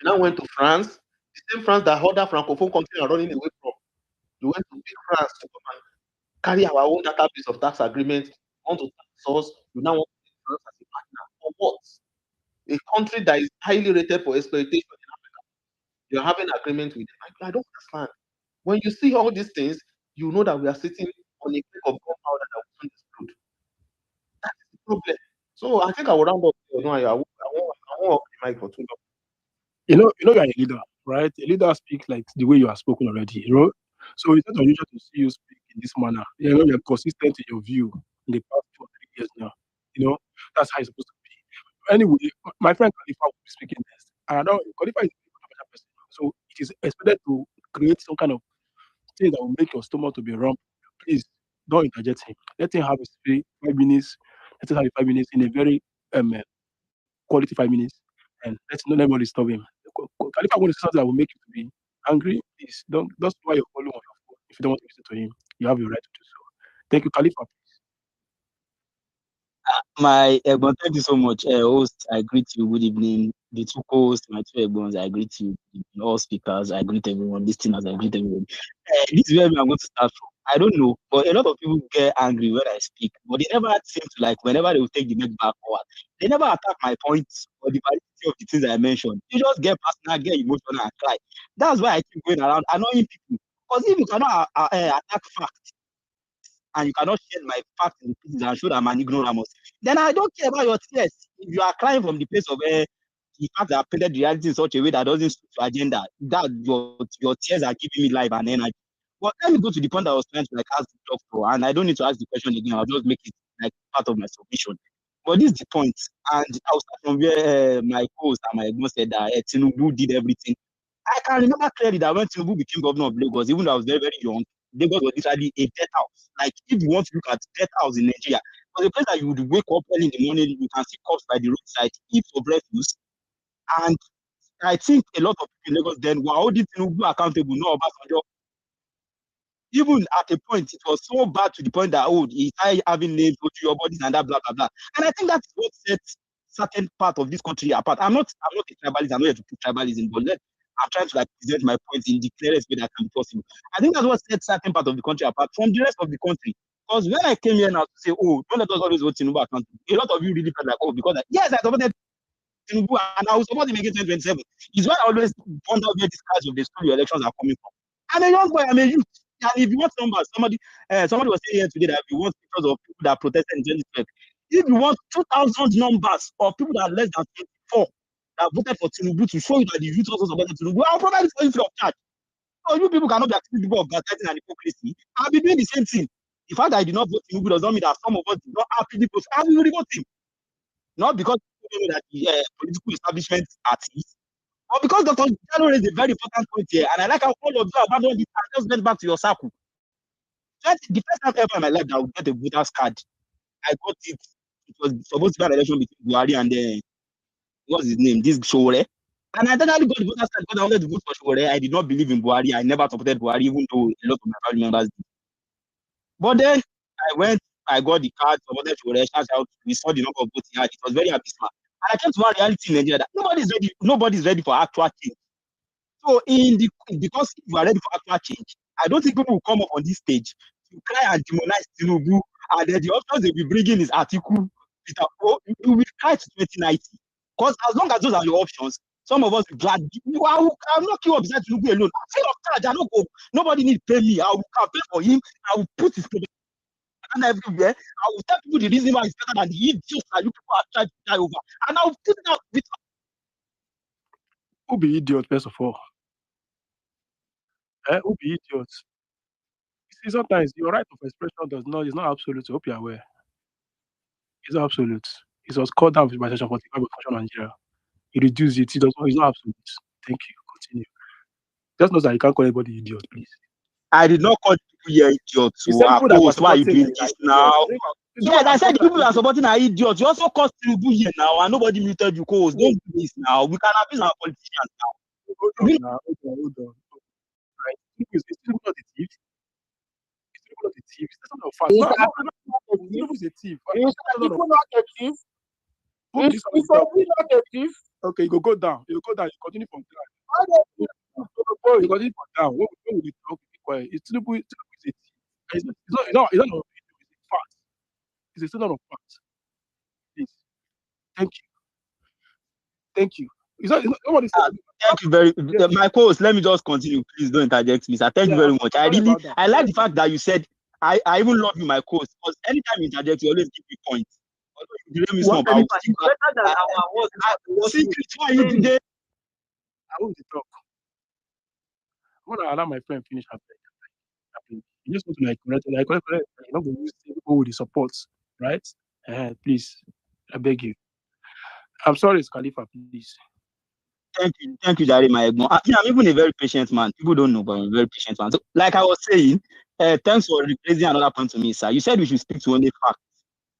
You now went to France, the same France that other francophone countries are running away from. You went to pick France to come and carry our own database of tax agreements. You want to tax us, you now want to take France as a partner. For what? A country that is highly rated for exploitation in Africa, you're having an agreement with them. I don't understand. When you see all these things, you know that we are sitting on a cake of gunpowder that will soon explode. That is the problem. So I think I will round up. I won't the mic for too long. You're a leader, right? A leader speaks like the way you have spoken already, So it's not unusual to see you speak in this manner. You're consistent in your view in the past 2 or 3 years now. That's how it's supposed to be. Anyway, my friend Khalifa will be speaking next. And I know Khalifa is a controversial person. So it is expected to create some kind of thing that will make your stomach to be rump. Please don't interject him. Let him have his 5 minutes. Let him have 5 minutes in a very quality 5 minutes, and let's not nobody stop him. Khalifa want to say something that will make you to be angry. Please don't why you're following on your phone. If you don't want to listen to him, you have your right to do so. Thank you, Khalifa. Thank you so much. Host, I greet you. Good evening. The two co-hosts, my two Egbons, I greet you. All speakers, I greet everyone. Listeners, I greet everyone. This is where I'm going to start from. I don't know, but a lot of people get angry when I speak, but they never seem to, like, whenever they will take the next back forward, they never attack my points or the validity of the things I mentioned. You just get personal, get emotional, and cry. That's why I keep going around annoying people. Because if you cannot attack facts, and you cannot share my facts in the pieces and show that I'm an ignoramus, then I don't care about your tears. If you are crying from the place of the fact that I painted reality in such a way that doesn't suit your agenda, that your tears are giving me life and energy. But let me go to the point I was trying to ask the doctor, and I don't need to ask the question again. I'll just make it like part of my submission. But this is the point, and I'll start from where my host and my boss said that Tinubu did everything. I can remember clearly that when Tinubu became governor of Lagos, even though I was very, very young, Lagos was literally a death house. Like, if you want to look at death house in Nigeria, it was a place that you would wake up early in the morning, you can see cops by the roadside, eat for breakfast. And I think a lot of people in Lagos then were holding Tinubu accountable, not Obasanjo. Even at a point, it was so bad to the point that, he's having names, go to your bodies and that, blah, blah, blah. And I think that's what sets certain part of this country apart. I'm not a tribalist, I'm not here to put tribalism, but I'm trying to present my points in the clearest way that can be possible. I think that's what sets certain part of the country apart from the rest of the country. Because when I came here now to say, don't let us always vote Tinubu accountable, a lot of you really felt like, because yes, I supported Tinubu and I will support him against 2027. It's why I always wonder where these cards of the school elections are coming from. I'm a young boy, I'm a youth. And if you want numbers, somebody was saying here today that if you want pictures of people that protested in 2012, if you want 2,000 numbers of people that are less than 24 that voted for Tinubu to show you that the youth also supported Tinubu, I'll provide it for you free of charge. So you people cannot be accusing people of gaslighting and hypocrisy. I'll be doing the same thing. The fact that I did not vote Tinubu does not mean that some of us did not happily vote. I will vote him. Not because people know that the political establishment are thieves, but because Dr. Jalo raised a very important point here, and I like how all of you abandoned it and just went back to your circle. The first time ever in my life that I would get a voter's card, I got it. It was supposed to be an election between Buhari and what's his name? This Shore. And I technically got the voter's card because I wanted to vote for Shore. I did not believe in Buhari. I never supported Buhari, even though a lot of my family members did. But then I got the card, supported Shore. We saw the number of votes he had. It was very abysmal. And I came to one reality in Nigeria that nobody's ready for actual change. So because if you are ready for actual change, I don't think people will come up on this stage to cry and demonize Tinubu, and then the options they will bring in is article. You will cry to 2090. Because as long as those are your options, some of us will glad. I'm not queue up beside Tinubu alone. I'm free of charge. I don't go. Nobody need to pay me. I will campaign for him. I will put his product everywhere. I will tell people the reason why it's better than the idiots that you people are trying to die over. And I will put it out with. Who be idiot, first of all? Who be idiots? You see, sometimes your right of expression is not absolute. I hope you're aware. It's not absolute. It was called down by Section 45 of Constitution of Nigeria. He reduced it. It's not absolute. Thank you. Continue. Just know that you can't call anybody idiot, please. I did not call people here idiots. You said people that were Why are you doing supporting this it, now? It's Yes, not I said the about people that are supporting are idiots. You also caused Tinubu here now, and nobody muted you. Cause don't do this now. We can abuse our politicians now. Hold on. Right? It's Tinubu not a thief. It's Tinubu not a thief. It's not a fact. Tinubu is a thief. Is Tinubu not a thief? Is Tinubu not a thief? Okay, you go down. You continue from there. You continue from down. What will you talk? Be quiet. It's Tinubu is a thief. It's not a fact. It's a statement of fact. Please. Thank you. Nobody said thank you very much. My post, let me just continue. Please don't interject me, sir. Thank you very much. I like the fact that you said, I even love you, my coach, because anytime you interject, you always give me points. You let me know about secret. Why you today? I want to talk. I want to allow my friend finish her thing. You just want to correct. You're not going to use people with the support, right? Please, I beg you. I'm sorry, it's Khalifa, please. Thank you, Jare, my Egmont. I'm even a very patient man. People don't know, but I'm a very patient man. So, like I was saying, thanks for raising another point to me, sir. You said we should speak to only facts.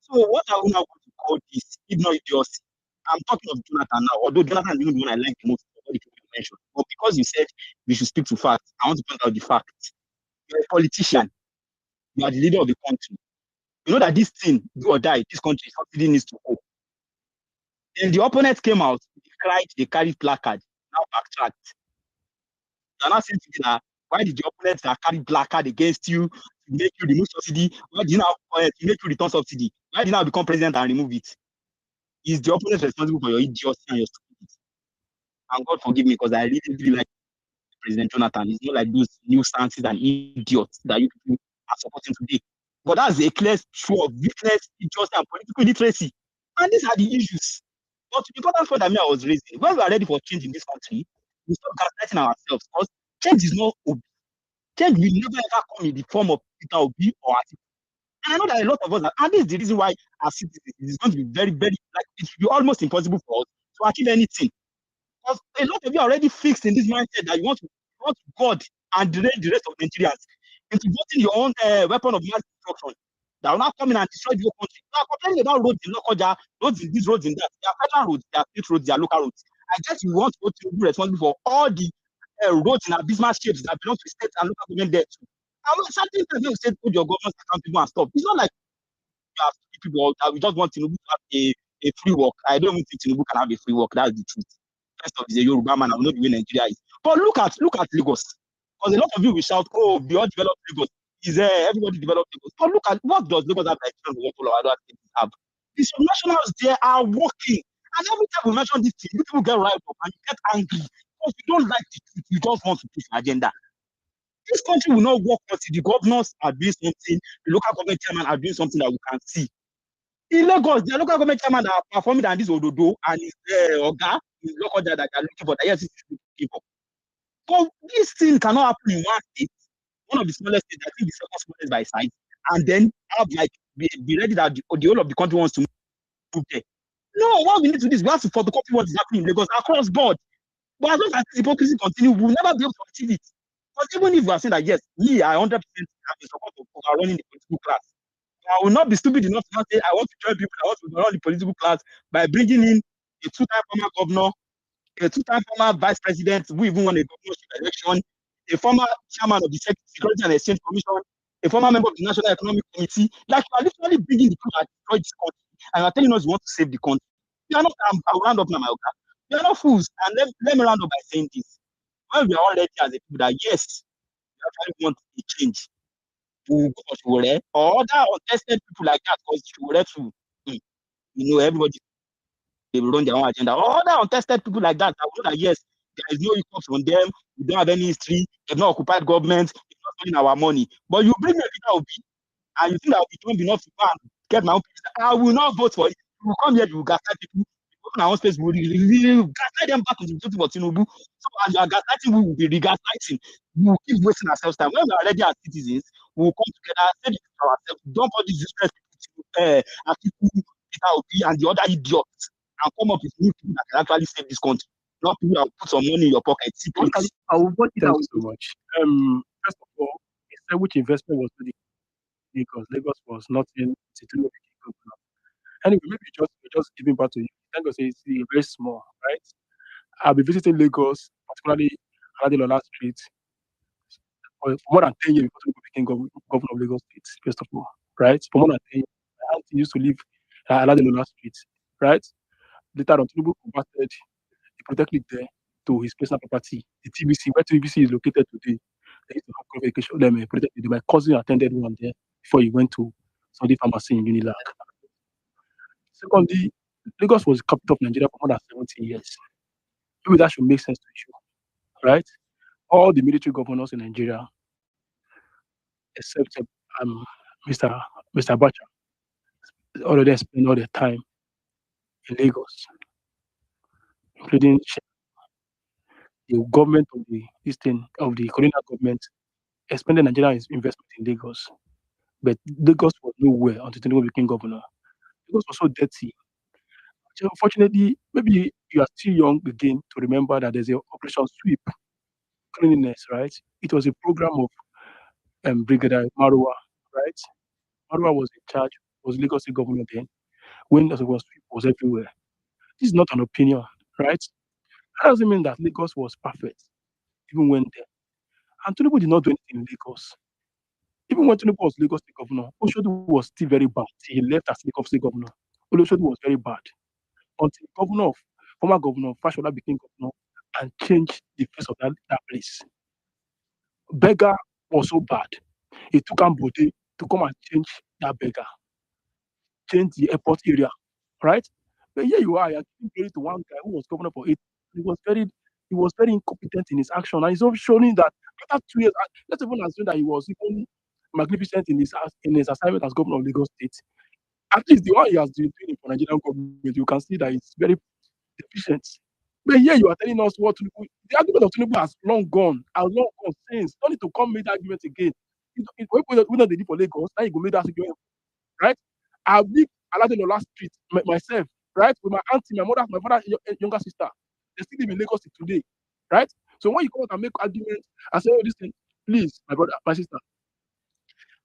So what are we now going to call this, if not idiocy? I'm talking of Jonathan now, although Jonathan is even the one I like the most of all the people you mentioned. But because you said we should speak to facts, I want to point out the facts. You're a politician. You are the leader of the country. You know that this thing, do or die, this country subsidy needs to go. Then the opponents came out, they cried, they carried placard, now backtracked. They are not saying to that, why did the opponents that carry placard against you to make you remove subsidy? Why did you now to make you return subsidy? Why did you now become president and remove it? Is the opponent responsible for your idiocy and your stupidity? And God forgive me, because I really like President Jonathan. He's not like those new stances and idiots that you people are supporting today. But that's a clear show of weakness, idiocy, and political illiteracy. And these are the issues. But the important point that I was raising, when we are ready for change in this country, we stop gaslighting ourselves, because change is not Obi. Change will never ever come in the form of Peter Obi or Atiku. And I know that a lot of us, and this is the reason why our citizens, it is going to be very, very, like, it will be almost impossible for us to achieve anything. Because a lot of you are already fixed in this mindset that you want God and the rest of Nigerians into voting your own weapon of mass destruction that will not come in and destroy the whole country. You are complaining about roads in Lokoja, roads in this, roads in that. There are federal roads, there are state roads, there are local roads. I guess you want to be responsible for all the roads in abysmal shapes that belong to state and local government there too. And certain times you say hold your government accountable and stuff. It's not like you have people that we just want Tinubu to have a free walk. I don't even think Tinubu can have a free walk. That's the truth. First of all, he's a Yoruba man. I know the way Nigeria is. But look at Lagos. Because a lot of you will shout, oh, the undeveloped Lagos is everybody developed Lagos. But look at what does Lagos have like other states have. The nationals there are working. And every time we mention this thing, people get riled up and you get angry. Because you don't like the truth, you just want to push an agenda. This country will not work until the governors are doing something, the local government chairman are doing something that we can see. In Lagos, the local government chairman are performing than this Ododo and his Oga in local that they are looking for. Yes, it's looking for. But this thing cannot happen in one state, one of the smallest states, I think the second smallest by size, and then have like be ready that the whole of the country wants to move there. No, what we need to do is we have to photocopy what is happening in Lagos across board. But as long as this hypocrisy continues, we will never be able to achieve it. Because even if we are saying that, yes, me, I 100% have the support of overrunning the political class. I will not be stupid enough to not say I want to join people that want to overrun the political class by bringing in a two-time former governor, a two-time former vice president who even won a governorship election, a former chairman of the Security and Exchange Commission, a former member of the National Economic Committee. Like, you are literally bringing the people that destroy this country, and you are telling us you want to save the country. You are not, I will round up now, my Oga. We are not fools. And let me round up by saying this. When we are all ready as a people that, yes, we actually want a change to go for Shore, or other untested people like that, because Shore too, you know, everybody, they will run their own agenda. Or other untested people like that, I know that, yes, there is no hiccups on them, we don't have any history, they've not occupied government, they're not spending our money. But you bring me a Peter Obi, and you think that we don't enough to go and get my own place. I will not vote for it. You will come here, you will gaslight people. In our own space, we will gaslight them back into the for Tinubu. So as you are gaslighting, we will be re-gaslighting. We will keep wasting ourselves time. When we are ready as citizens, we will come together, say this to ourselves. Don't put these useless people, Peter Obi and the other idiots and come up with new people that can actually save this country. Not people that will put some money in your pocket. Thank you so much. First of all, he said which investment was to the because Lagos was not in Tinubu. Anyway, maybe just giving back to you. Lagos is very small, right? I'll be visiting Lagos, particularly Aladelola Street, for more than 10 years before Tinubu became governor of Lagos State, first of all, right? For more than 10 years. My auntie used to live at Aladelola Street, right? Later on, Tinubu converted the protected there to his personal property, the TBC, where TBC is located today. They used to have qualification, protected. My cousin attended one there before he went to study pharmacy in Unilag. Secondly, Lagos was the capital of Nigeria for more than 70 years. Maybe that should make sense to you, right? All the military governors in Nigeria, except Mr. Abacha, already spent all their time in Lagos, including the government of the colonial government expanded Nigeria's investment in Lagos. But Lagos was nowhere until Tinubu became governor. Lagos was so dirty. Unfortunately, maybe you are still young again to remember that there's a Operation Sweep cleanliness, right? It was a program of Brigadier Marwa, right? Marwa was in charge, was Lagos State governor then, when the Sweep was everywhere. This is not an opinion, right? That doesn't mean that Lagos was perfect, even when there. And Tinubu did not do anything in Lagos. Even when Tinubu was Lagos State governor, Oshodu was still very bad. He left as Lagos State governor. Oshodu was very bad. Until former governor Fashola became governor and changed the face of that place. Beggar was so bad. He took Ambode to come and change that beggar, change the airport area, right? But here you are, you're giving credit to one guy who was governor for 8 years. He was very incompetent in his action, and he's also showing that after 2 years, let's even assume that he was even magnificent in his assignment as governor of Lagos State. At least the one he has been doing for Nigerian government, you can see that it's very deficient. But here you are telling us what Tinubu, the argument of Tinubu has long gone since. Don't need to come make the argument again. We know the need for Lagos, now you go make that argument, right? I've lived Aladelola Street myself, right? With my auntie, my father's younger sister. They still live in Lagos today, right? So when you come out and make arguments and say, oh, this thing, please, my brother, my sister,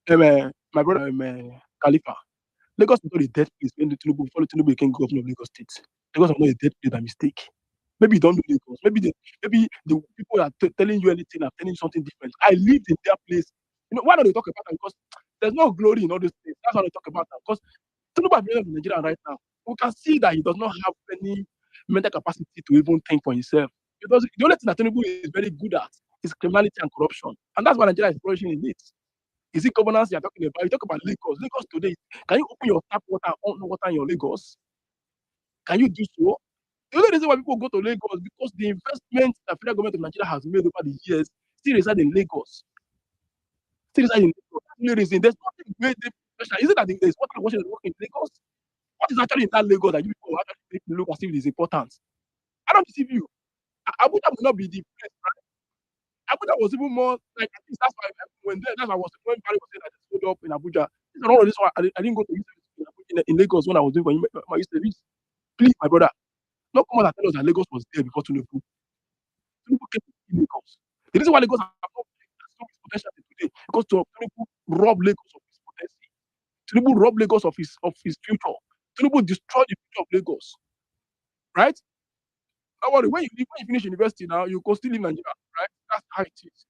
my brother, Khalifa, Lagos was not a dead place when Tinubu became governor of Lagos State. Lagos was not a dead place by mistake. Maybe you don't know Lagos. Maybe the people are telling you anything are telling you something different. I lived in their place. You know, why don't they talk about that? Because there's no glory in all these things. That's why they talk about that. Because Tinubu is in Nigeria right now. We can see that he does not have any mental capacity to even think for himself. Because the only thing that Tinubu is very good at is criminality and corruption. And that's why Nigeria is flourishing in it. Is it governance you're talking about? You talk about Lagos. Lagos today, can you open your tap water on water in your Lagos? Can you do so? The only reason why people go to Lagos is because the investment the federal government of Nigeria has made over the years still reside in Lagos. That's the only reason. There's nothing great special. Is it that there's water washing working in Lagos? What is actually in that Lagos that you people actually make look as if it is important? I don't deceive you. Abuja will not be the place, right? Abuja was even more like at least that's why when Barry was saying that they showed up in Abuja. This is all of this one. I didn't go to in Lagos when I was doing my studies. Please, my brother, not come out and tell us that Lagos was there before Tinubu. Tinubu came to Lagos. The reason why Lagos have not its potential today because Tinubu robbed Lagos of his potential. Tinubu robbed Lagos of his future. Tinubu destroyed the future of Lagos. Right? Don't worry, when you finish university now, you go still in Nigeria, right? That's how it is.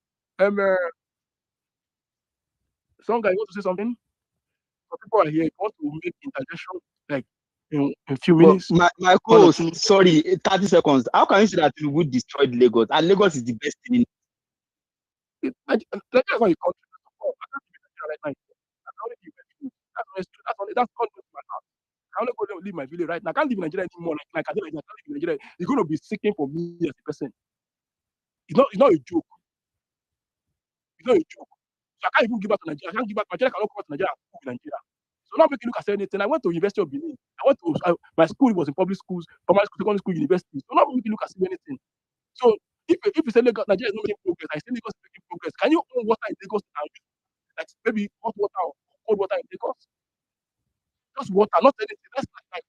Some guy, you want to say something? Some people are here. You want to make interjection like in a few minutes. My co-host, sorry, 30 seconds. How can you say that Tinubu destroyed Lagos? And Lagos is the best thing in Nigeria is not a country. I can't be Nigeria right now. I can only live my village. That's not my house. I only go there and live my village right now. I can't live in Nigeria anymore. Like I can't live in Nigeria. You're going to be seeking for me as a person. It's not a joke. It's not a joke. So I can't even give back to Nigeria. I can't give back. Nigeria cannot come back to Nigeria and cook in Nigeria. So now making look at anything. I went to University of Benin. My school was in public schools, primary school, secondary school, university. So now making look at anything. So if you say Lagos, Nigeria is not making progress, I say Lagos is making progress. Can you own water in Lagos and like maybe hot water or cold water in Lagos? Just water, not anything. That's like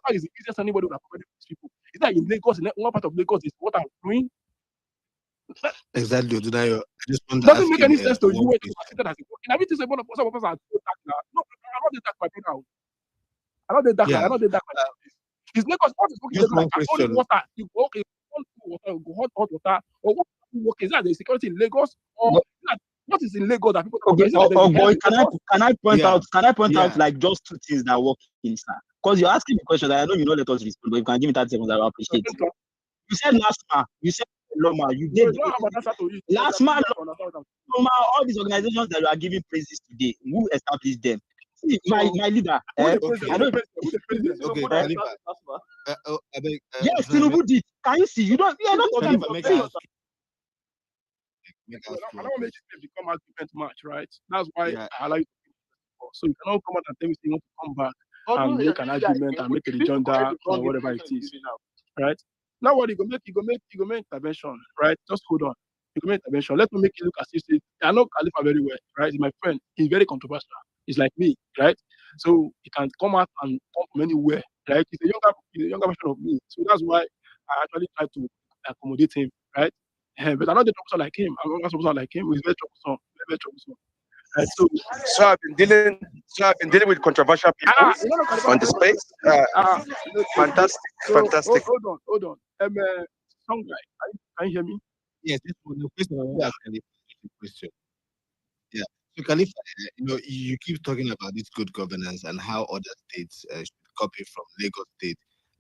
How is the easiest anybody would have provided these people? Is that in Lagos, in one part of Lagos, is what I'm doing? Exactly, Odunayo. I just want to Doesn't ask make him any sense to you when one you consider as a working. I mean, this is one of some of us are doing that now. No, I'm not doing that my now. I'm not doing that. Yeah. I'm not doing that. It's Lagos. What is working? Just one Like, question. water. You go okay, water, you go hot water, or what work is that? The security in Lagos, or what is in Lagos that people? Okay, boy, can I point out? Can I point out Yeah. like just two things that work in sir? Because you're asking me question that I know you not let us respond, but if you can give me 30 seconds, I will appreciate it. You said last man, you said Loma, you did last man, Loma, all these organizations that you are giving praises today, who established them? See, my leader. Okay. Yes, Tinubu did. Can you see? You don't. Yeah, not talking about. I don't make it become argument match, right? That's why I allow you to finish. So you cannot come out and tell me you want to come back and make an argument and make a agenda or whatever it is, right? Now what you go make intervention, right? Just hold on. You go make intervention. Let me make it look as if I know Khalifa very well, right? He's my friend. He's very controversial. He's like me, right? So he can come out and come from anywhere, right? He's a younger version of me. So that's why I actually try to accommodate him, right? But I'm not the troublesome like him. I'm not troublesome like him. He's very troublesome. Very troublesome. Right? So I've been dealing with controversial people on the space. Fantastic. Hold on. Some guy, can you hear me? Yes, this was the question I want to ask Khalifa. Question. Yeah. So Khalifa, you keep talking about this good governance and how other states should copy from Lagos State.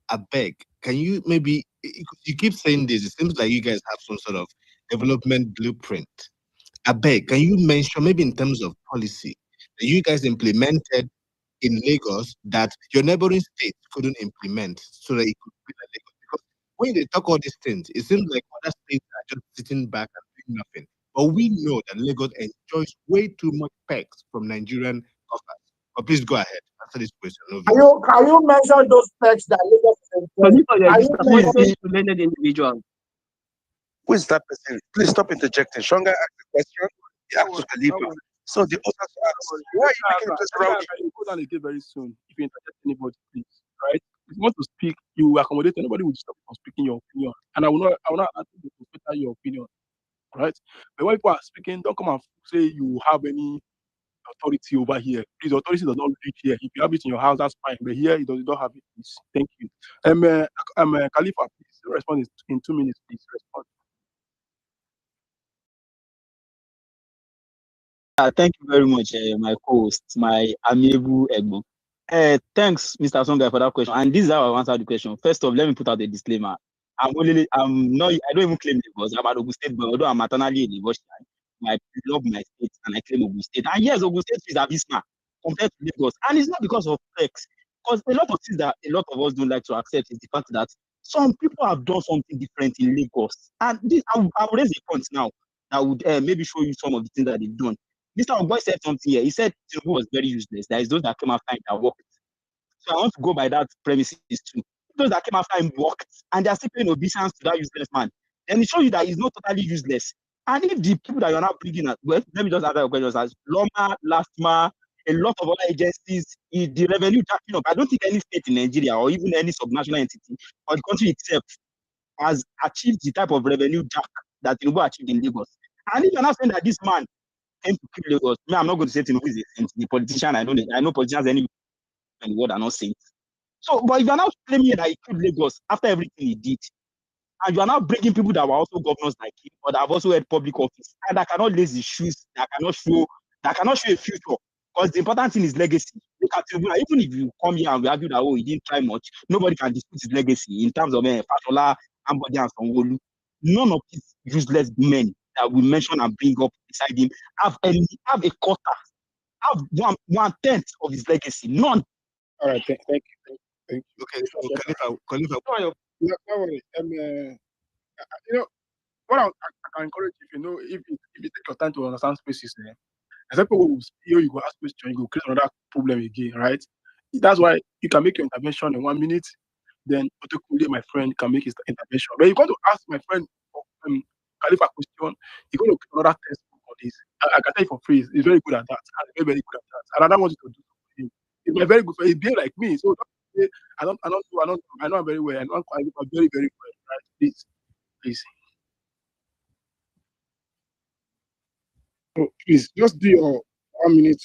I beg, can you maybe, you keep saying this, it seems like you guys have some sort of development blueprint. I beg, can you mention maybe in terms of policy that you guys implemented in Lagos that your neighboring states couldn't implement so that it could be like Lagos? Because when they talk all these things, it seems like other states are just sitting back and doing nothing. But we know that Lagos enjoys way too much perks from Nigerian coffers. But please go ahead, answer this question. Can you mention those perks that Lagos enjoys? Individual. Who is that person? Please stop interjecting. Shonga asked the question. He asked to Khalifa. So the others asked, why are you making this round? You go down again very soon if you interject anybody, please. Right? If you want to speak, you accommodate anybody will stop from speaking your opinion. And I will not ask you to better your opinion. Right? But when people are speaking, don't come and say you have any authority over here. Please, authority does not reach here. If you have it in your house, that's fine. But here, you don't have it. Please. Thank you. Khalifa, please respond in 2 minutes. Please respond. Thank you very much, my co-host, my amiable Egbo. Thanks, Mr. Songa, for that question. And this is how I answer the question. First off, let me put out a disclaimer. I don't even claim Lagos. I'm at Ogun State, but although I'm maternally a Lagos, I love my state and I claim Ogun State. And yes, Ogun State is abysmal compared to Lagos. And it's not because of flex. Because a lot of things that a lot of us don't like to accept is the fact that some people have done something different in Lagos. And this, I will raise a point now that would maybe show you some of the things that they've done. Mr. Ogboy said something here. He said Tinubu was very useless. There is those that came after him that worked. So I want to go by that premises too. Those that came after him worked, and they are still paying obeisance to that useless man. Then it shows you that he's not totally useless. And if the people that you're now bringing at, well, let me just answer your questions as Loma, Lastma, a lot of other agencies, the revenue jacking up. I don't think any state in Nigeria or even any subnational entity or the country itself has achieved the type of revenue jack that Tinubu achieved in Lagos. And if you're not saying that this man came to kill Lagos, I'm not going to say Tinubu is the politician. I know politicians anywhere in the world are not saints. So, but if you're now claiming that he killed Lagos after everything he did, and you are now bringing people that were also governors like him, or that have also had public office, and that cannot lace his shoes, that cannot show a future, because the important thing is legacy. Look at Tinubu. Even if you come here and we argue that he didn't try much, nobody can dispute his legacy in terms of Fashola, Ambodi, and Sanwo-Olu. None of these useless men that we mention and bring up beside him have a quarter, have 1/10 of his legacy. None. All right, thank you. Okay, so Khalifa. No worry. What I can encourage you, if you take your time to understand spaces, except when you go ask question, you go create another problem again, right? That's why you can make your intervention in 1 minute, then Otokunle, my friend, can make his intervention. But you're going to ask my friend Khalifa question, you're going to create another textbook on this. I can tell you for free, he's very good at that. Very, very good at that. And I don't want you to do it for him. He's very good for him. He's being like me. So don't say I know I'm very well. I know I'm very, very well, right? Please. Oh, please, just do your 1 minute.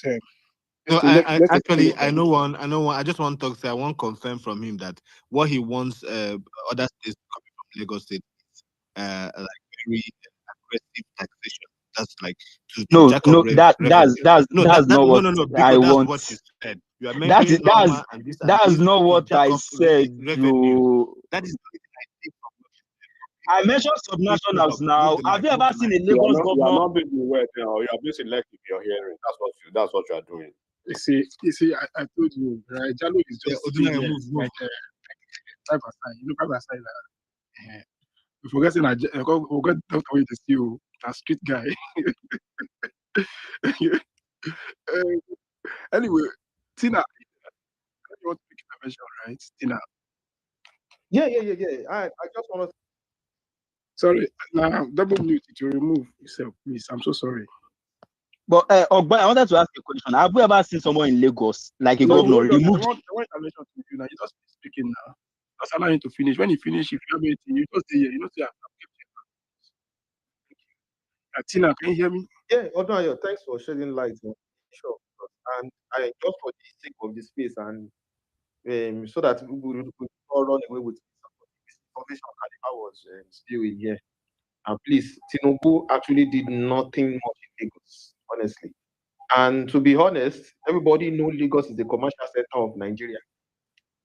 No, I know one. I just want to talk. Say I want to confirm from him that what he wants other states coming from Lagos State is like very aggressive taxation. That's like to jack up that's not what no, I because that's want. what you said. You are mentioning normal and this and that's this not to what jack I up said. revenue. That is the I think from what you said. I mentioned subnationals now. Have you ever seen a Lagos governor? You are not being aware now. You are being selective in your hearing. That's what you are doing. You see, I told you, right? Jalo is just move. Type aside. You know, type aside. We forget saying we forget Dr. Way to see you, a street guy. Anyway, Tina, you want to make intervention, right? Tina. Yeah. I just want to. Sorry, now double mute to remove yourself, please. I'm so sorry. But I wanted to ask a question. Have we ever seen someone in Lagos, like a governor, removed? I want intervention to you now. You just speaking now. Just allow him to finish. When he finish, if you have anything, you just say, you know, say, Tina, can you hear me? Yeah, Odonayo, thanks for shedding light. Sure. And I just for the sake of the space and so that we will all run away with information Khalifa was still in here. And please, Tinubu actually did nothing much in Lagos, honestly. And to be honest, everybody knows Lagos is the commercial center of Nigeria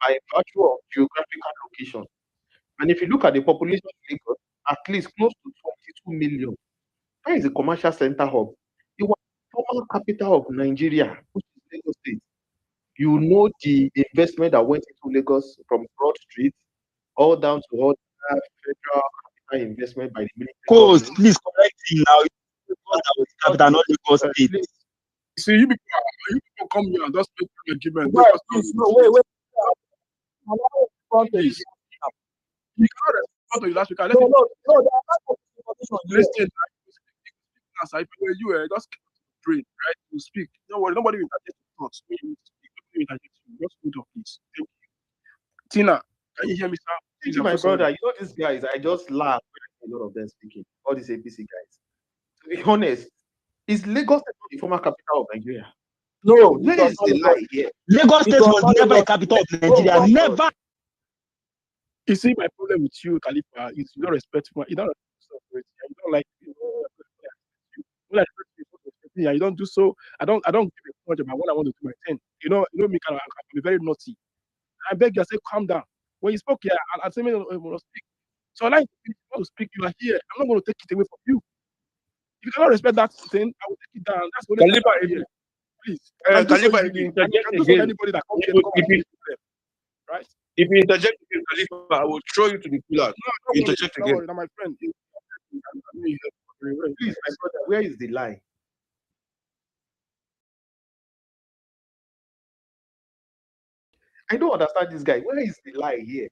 by virtue of geographical location. And if you look at the population of Lagos, at least close to 22 million. That is a commercial center hub. It was the former capital of Nigeria, which is Lagos State. You know the investment that went into Lagos from Broad Street all down to all federal capital investment by the military. Coast, please correct him now. Because that was capital, not Lagos State. See, you people come here and just make an argument. Wait. Please. You cannot respond to you last week. Listen, as I pay you, just pray, right? You speak. Don't worry, nobody will interject your thoughts. When you speak, nobody will interject you. Just hold on, please. Thank you. Tina, can you hear me, sir? Please, my brother, you know these guys, I just laugh when I see a lot of them speaking. All these APC guys. To be honest, is Lagos the former capital of Nigeria? No, where is the lie here? Lagos State was never a capital of Nigeria. Never. You see, my problem with you, Khalifa, is you don't respect me. You don't like you don't do so. I don't give a fuck about what I want to do my thing. You know me, I can be very naughty. I beg you, I say calm down. When you spoke here, I say me to speak. So I like you want to speak, you are here. I'm not going to take it away from you. If you cannot respect that thing, I will take it down. That's what Khalifa, please. Khalifa, if you interject again, anybody that comes here, right? If you interject again, Khalifa, I will throw you to the pillar. No, interject again. Worry, my friend. Please, my brother, where is the lie? I don't understand this guy. Where is the lie here?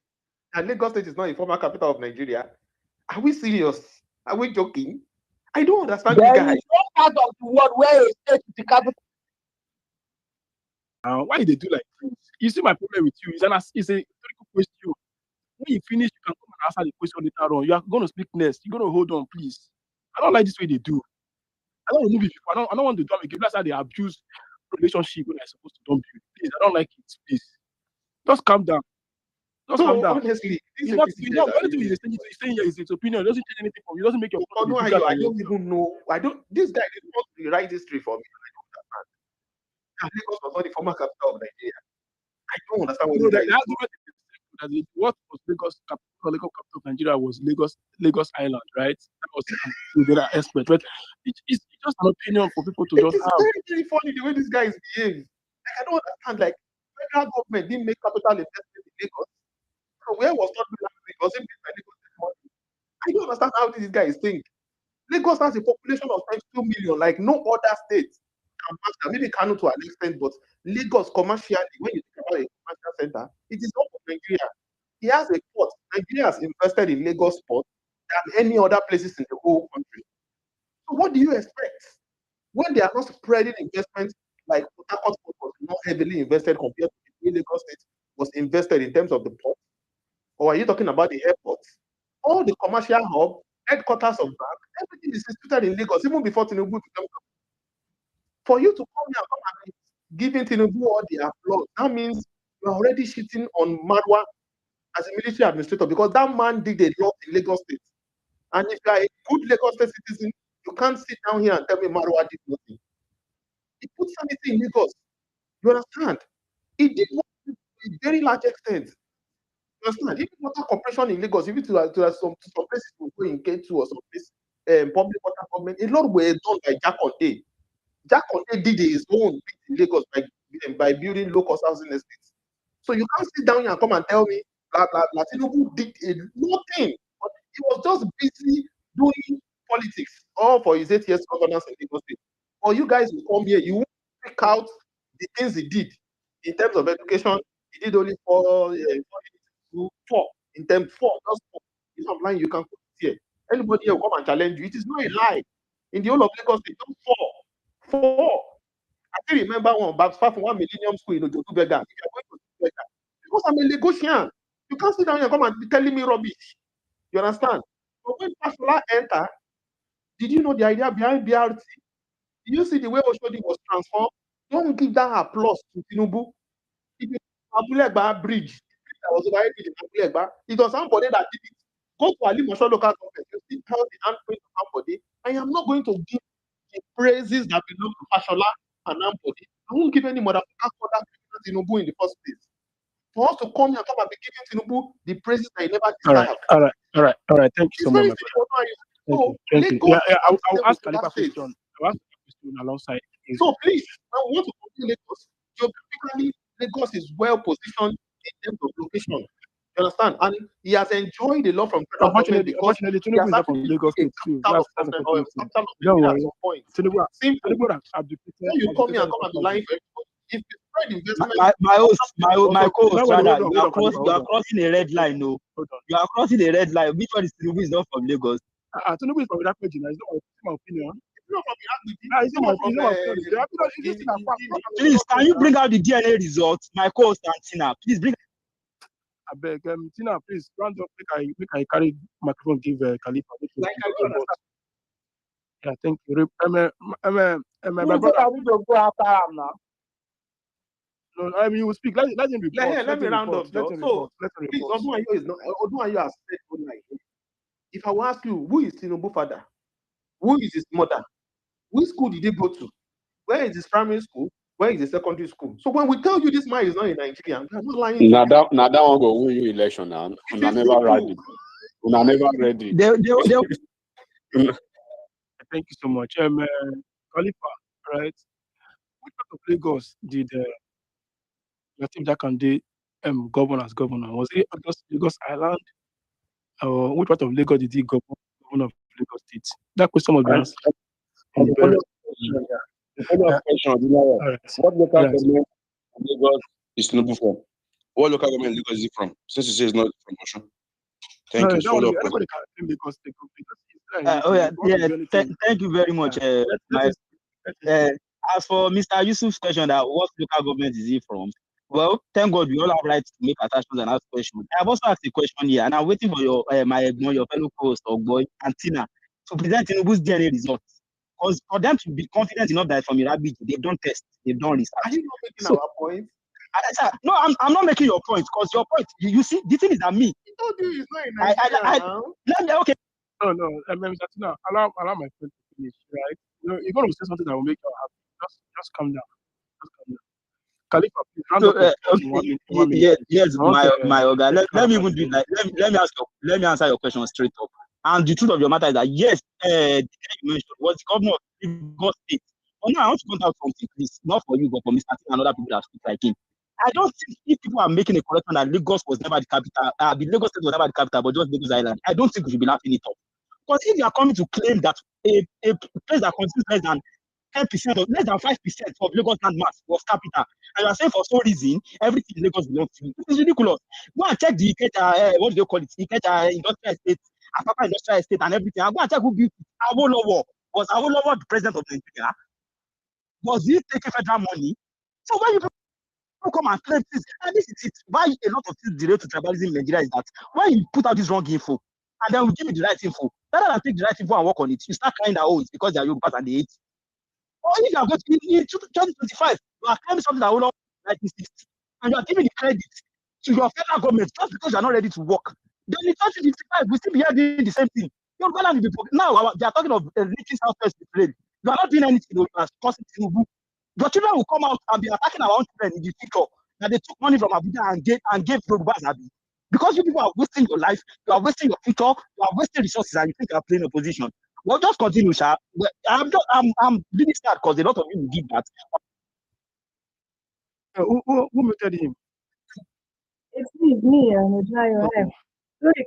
And Lagos State is not a former capital of Nigeria. Are we serious? Are we joking? I don't understand this guy. There is no part of the world where a state is the capital. Why they do like this? You see, my problem with you is it's a rhetorical question. When you finish, you can come and answer the question later on. You are going to speak next. You're going to hold on, please. I don't like this way they do. I don't remove it. I don't want to dump again. That's how they abuse relationship when I'm supposed to dump you. Please, I don't like it. Please, just calm down. Just calm down. Honestly, anything he's saying here is his opinion. It doesn't change anything for you. It doesn't make your point. I don't even know. This guy didn't want to write history for me. I don't understand. Lagos was not the former capital of Nigeria. I don't understand what what was Lagos capital of Nigeria was Lagos Island, right? That was the expert. But it's just an opinion for people to just have. It's very, very funny the way this guy is behaving. Like, I don't understand. Like, federal government didn't make capital investment in Lagos. So where was not was it by Lagos money? I don't understand how this guy is thinking. Lagos has a population of 22 million, like no other state. Maybe Kano to an extent, but Lagos commercially, when you think about a commercial center, it is not of Nigeria. He has a port. Nigeria has invested in Lagos port than any other places in the whole country. So what do you expect? When they are not spreading investments, like Port Harcourt was not heavily invested compared to the Lagos State, was invested in terms of the port? Or are you talking about the airports? All the commercial hub, headquarters of bank, everything is situated in Lagos, even before Tinubu became. For you to come here and come and be giving Tinubu all the applause, that means you're already shitting on Marwa as a military administrator, because that man did a lot in Lagos State. And if you are a good Lagos State citizen, you can't sit down here and tell me Marwa did nothing. He put sanity in Lagos. You understand? He did work to a very large extent. You understand? Even water corporation in Lagos, even to some places to go in K2 or some place, public water government, a lot were done by Jack Conte. Jack Conte did his own bit in Lagos by building low-cost housing estates. So you can't sit down here and come and tell me that Tinubu did nothing. But he was just busy doing politics, all for his 8 years governance in Lagos State. Or you guys will come here, you won't pick out the things he did in terms of education. He did only four in terms four, just four. If I'm lying, you can put it here. Anybody here will come and challenge you. It is not a lie. In the whole of Lagos State, just four. I still remember one, but far from 1 millennium school in Ojo'S Beggar. If you're going to Beggar, because I'm a Lagosian, you can't sit down here and come and be telling me rubbish. You understand? But when Pastor entered, did you know the idea behind BRT? Did you see the way Oshodi was transformed? Don't give that applause to Tinubu. If you Abulegba bridge, that was over in Abulegba, it was somebody that did it. Go to Ali Mosho local government, you see how the handprint of somebody. I am not going to give the praises that belong to Fashola and Ambody. I won't give any more than that Tinubu in the first place. For us to come here and come and be giving Tinubu the praises that he never deserved. All right. Thank you so much. Thank you. Yeah, I'll ask Khalifa question. I'll ask a question alongside. So please, I want to complete Lagos. Geographically, Lagos is well positioned in terms of location. You understand? And he has enjoyed a lot from federal government because Tinubu is not from Lagos State too. Don't worry. Tinubu you come here and come and be lying for everybody. If you spread investment, my co-host, rather, you are crossing a red line. No, you are crossing a red line. Which one is Tinubu is not from Lagos? Tinubu is from that region. It's not my opinion. Please, can you bring out the DNA results? My co-host Tina, please bring. I beg, Tina, please round up. Make I carry microphone. Give Khalifa. Yeah, thank you. My brother. No, I mean, you will speak. Let him report. Let me round up. So, please, Odunayo is not. Odunayo has said like, if I will ask you, who is Tinubu's father? Who is his mother? Which school did he go to? Where is his primary school? Where is his secondary school? So when we tell you this man is not in Nigeria, we are not lying. Now that one go win you election now. Una never ready. Una never ready. Thank you so much. Khalifa, right? Which part of Lagos did Lateef Jakande govern as governor? Was it Lagos Island? Or which part of Lagos did he governor of Lagos State? That question was asked. The what local government Lagos is Tinubu from? What local government Lagos is it from? Since you say it's not from Osun. Thank you. Follow up. Thank you very much. As for Mr. Yusuf's question, that what local government is he from? Well, thank God we all have rights to make attachments and ask questions. I have also asked a question here, and I'm waiting for your fellow host, Ogboy and Tina, to present Tinubu's DNA results. Because for them to be confident enough that from Irabi, they've done tests, they've done research. Are you not making our point? No, I'm not making your point, because your point, you see, the thing is that me. You don't do it's not in Nigeria. Okay. No, Mr. Tina, allow my friend to finish, right? You're going to say something that will make you happy. Just calm down. Khalifa, yes, my Oga. Let me even do that. Let me answer your question straight up. And the truth of your matter is that yes, the guy you mentioned was the governor of Lagos State. But now I want to point out something, please, not for you, but for Mr. Tina and other people that speak like him. I don't think if people are making a correction that Lagos was never the capital, the Lagos State was never the capital, but just Lagos Island, I don't think we should be laughing it up. Because if you are coming to claim that a place that contains less than 10% or less than 5% of Lagos land mass was capital, and you are saying for some reason everything in Lagos belongs to you, it is ridiculous. Go and check the what do they call it? Ikeja Industrial Estate, Apapa Industrial Estate, and everything. And go and check who built it. Awolowo. Was Awolowo the president of Nigeria? Was he taking federal money? So when you Who come and claim this? And this is it. Why a lot of things delay to tribalism in Nigeria is that when you put out this wrong info, and then we give you the right info, rather than take the right info and work on it, you start crying that, oh, it's because they are Yorubas and they hate. Or if you are going to, in 2025, you are claiming something that will not 1960, and you are giving the credit to your federal government just because you are not ready to work. Then in 2055, we still be here doing the same thing. Now they are talking of reaching Southwest with rain. You are not doing anything. You are causing Tinubu. Your children will come out and be attacking our own children in the future. That they took money from Abuja and gave Yorubas Abi. Because you people are wasting your life, you are wasting your future, you are wasting resources, and you think you are playing opposition. Well, just continue, Sha. I'm really sad because a lot of you will give that. Who muted him? It's me, Ojo'S. Sorry,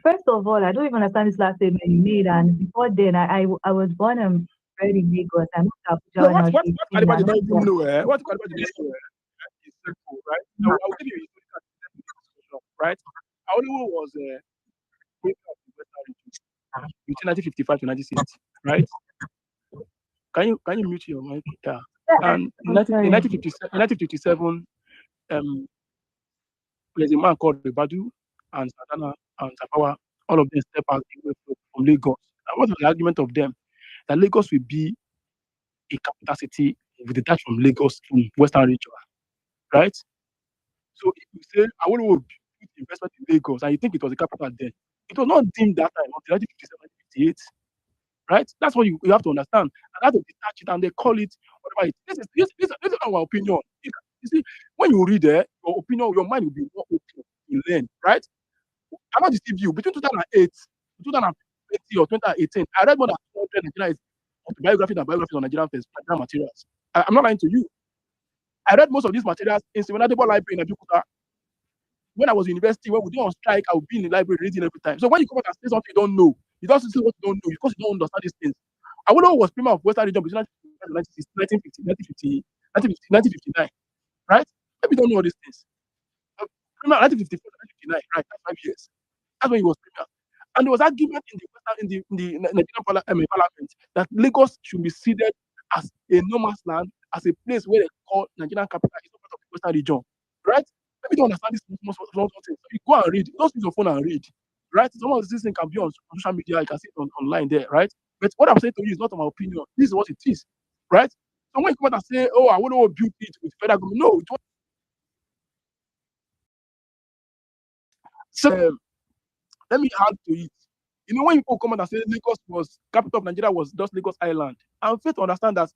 first of all, I don't even understand this last statement you made. And before then, I was born and bred in Lagos. I moved to Abuja when I was 18. What did you know? What is simple, right? No, I'll give you a historical, right? Auluwo was a between 1955 to 1960, right? Can you mute your mic? Yeah. And in 1957, there's a man called Badu and Sadana and Tapawa. All of them step out from Lagos. And what was the argument of them? That Lagos will be a capital city with detached from Lagos, from Western region, right? So if you say I want to put investment in Lagos and you think it was a capital then, it was not deemed that time until 1957, 1958. Right? That's what you have to understand. And that's to detach it and they call it whatever it is. This is our opinion. You see, when you read it, your opinion, your mind will be more open to learn, right? I'm not deceive you. Between 2008, 2020 or 2018, I read more than 200 Nigerian autobiographies and biographies on Nigerian materials. I'm not lying to you. I read most of these materials in Seminadebo Library in Abuja. When I was in university, when we do on strike, I would be in the library reading every time. So when you come out and say something you don't know, you don't say what you don't know because you don't understand these things. I would know was Premier of Western Region between 1959, right? Maybe you don't know all these things. Premier 1954 to 1959, right? That's 5 years. That's when he was Premier. And there was argument in the Nigerian parliament that Lagos should be ceded as a no man's land, as a place where they call Nigerian capital is not part of the Western Region, right? Maybe you don't understand this things. So you go and read. Just use your phone and read, right? Some of these things can be on social media. You can see it online there, right? But what I'm saying to you is not my opinion. This is what it is, right? So when you come out and say, "Oh, I want to build it with federal government," no. So let me add to it. You know, when people come out and say Lagos was capital of Nigeria was just Lagos Island, I'm fair to understand that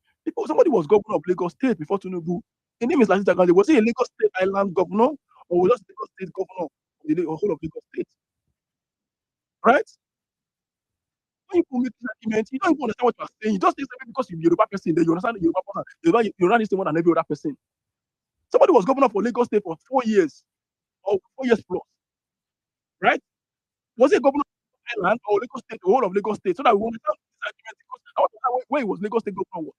somebody was governor of Lagos State before Tinubu. His name is Lasita Gandhi. Was he a Lagos State Island governor or was just Lagos State governor of the whole of Lagos State? Right? When you make this argument, you don't even understand what you are saying. You just say because you're a Yoruba person, then you understand the Yoruba person. You run this thing more than every other person. Somebody was governor for Lagos State for 4 years or 4 years plus. Right? Was he a governor of Island or Lagos State, the whole of Lagos State? So that we will understand this argument because I want to know where he was Lagos State governor.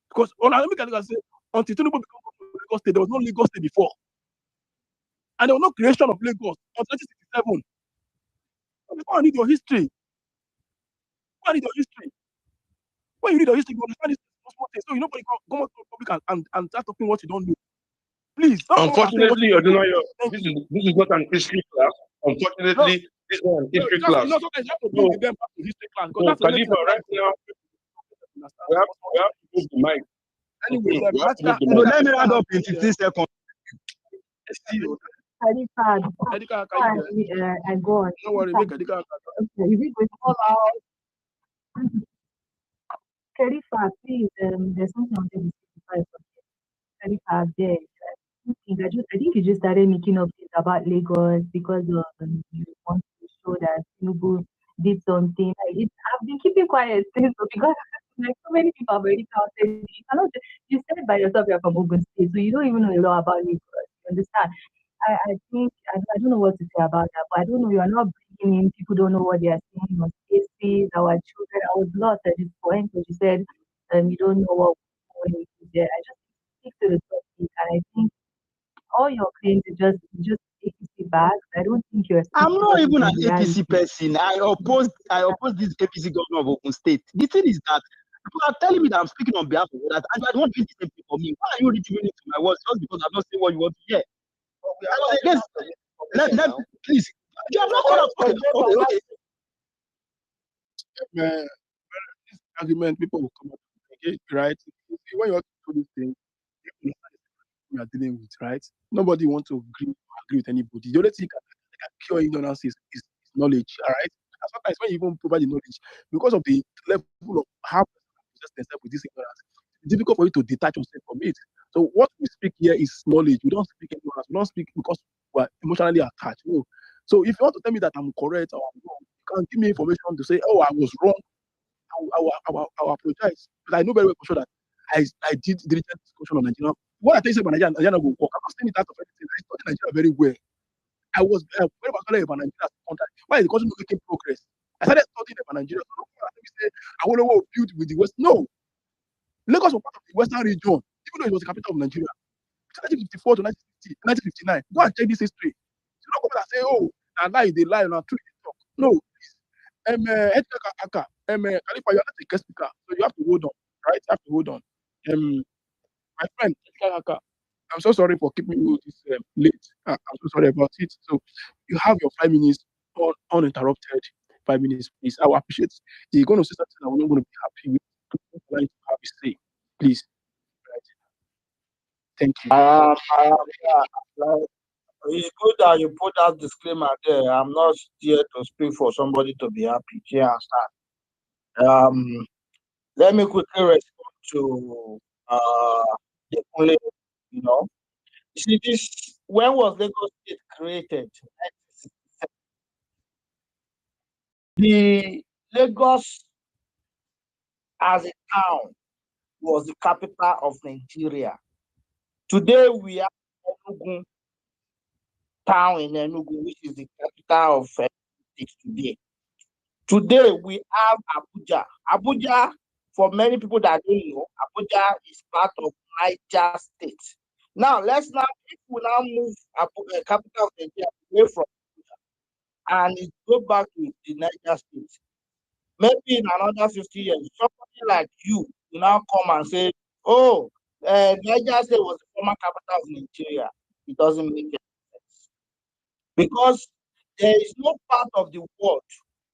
Because let me say, until Tinubu became governor of Lagos State, there was no Lagos State before. And there was no creation of Lagos until 1967. So go and read your history. Go and read your history. When you read your history, you understand this small thing. So you nobody go to the public and start talking what you don't know. Please. Unfortunately, this is not an history class. Unfortunately, this is not an history class. You have to bring them back to history class. Because that's Khalifa, right now, we have to move the mic. Anyway, let me round up in 15 seconds. I go on. Don't worry, make Edika. Okay, is it going all out? Khalifa, please, there's something on the 65. Khalifa, there. I think you just started making up things about Lagos because you want to show that Tinubu did something. I've been keeping quiet since because like so many people have already counted. You said by yourself you're from Ogun State, so you don't even know a lot about Lagos. You understand? I think I don't know what to say about that, but I don't know. You are not bringing in people don't know what they are saying on spaces. Our children. I was lost at this point because you said you don't know what we're going to there. I just stick to the topic, and I think all your claims are just APC back. I don't think you're. I'm not even an APC person. I oppose this APC governor of Ogun State. The thing is that People are telling me that I'm speaking on behalf of others, and you are the one doing the same thing for me. Why are you reading to my words just because I'm not saying what you want to hear? Please, you have not called out. Okay. Man, this argument, people will come up again, right? When you want to do this thing, we are dealing with, right? Nobody wants to agree with anybody. The only thing that can cure ignorance is knowledge, all right? And sometimes when you even provide the knowledge, because of the level of how you possess yourself with this ignorance, it's difficult for you to detach yourself from it. So what we speak here is knowledge. We don't speak ignorance. We don't speak because we're emotionally attached. No. So if you want to tell me that I'm correct or I'm wrong, you can give me information to say, oh, I was wrong. I will apologize. But I know very well for sure that I did diligent discussion on Nigeria. What I tell you about Nigeria will work. I'm not saying it out of anything. I studied Nigeria very well. I was very particular about Nigeria as a country. Why is the country not making progress? I started studying about Nigeria. So we say I want to build with the West. No. Lagos was part of the Western region, even though it was the capital of Nigeria. 1954 to 1959. Go and check this history. So don't come and say, oh, and lie, they lie, and truth they talk. No, please. Khalifa, you're not a guest speaker, so you have to hold on, right? You have to hold on. My friend, I'm so sorry for keeping you this late. I'm so sorry about it. So you have your 5 minutes uninterrupted. 5 minutes, please. I will appreciate it. You're going to say something I'm not going to be happy with. To have a say, please. Right. Thank you. It's good that you put that disclaimer there. I'm not here to speak for somebody to be happy. You understand? Let me quickly respond to the only, you see this. When was Lagos State created? The Lagos as a town was the capital of Nigeria. Today we have Enugu town in Enugu, which is the capital of state today. Today we have Abuja. Abuja, for many people that don't know, Abuja is part of Niger State. Now if we now move capital of Nigeria away from Abuja and it go back to the Niger State, maybe in another 50 years, somebody like you will now come and say, oh, Niger State was the former capital of Nigeria. It doesn't make any sense. Because there is no part of the world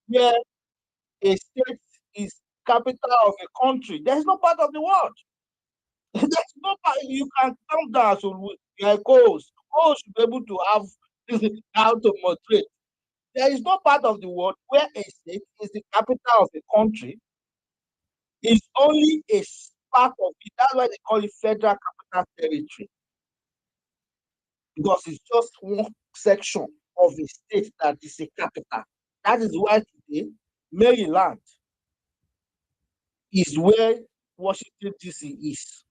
where a state is capital of a country. There is no part of the world. There's no part. You can come down to like coast. Coast should be able to have how to moderate. There is no part of the world where a state is the capital of a country. It's only a part of it. That's why they call it federal capital territory. Because it's just one section of a state that is a capital. That is why today, Maryland is where Washington, D.C. is.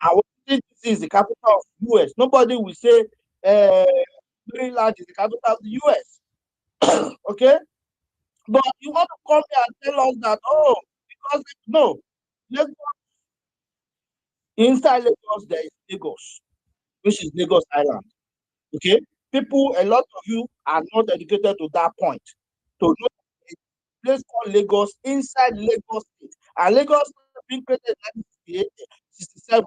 And Washington, D.C. is the capital of the U.S. Nobody will say Maryland is the capital of the U.S. Okay? But you want to come here and tell us that, oh, because no, Lagos, inside Lagos, there is Lagos, which is Lagos Island. Okay? People, a lot of you are not educated to that point. To know a place called Lagos inside Lagos State. And Lagos being created in 1967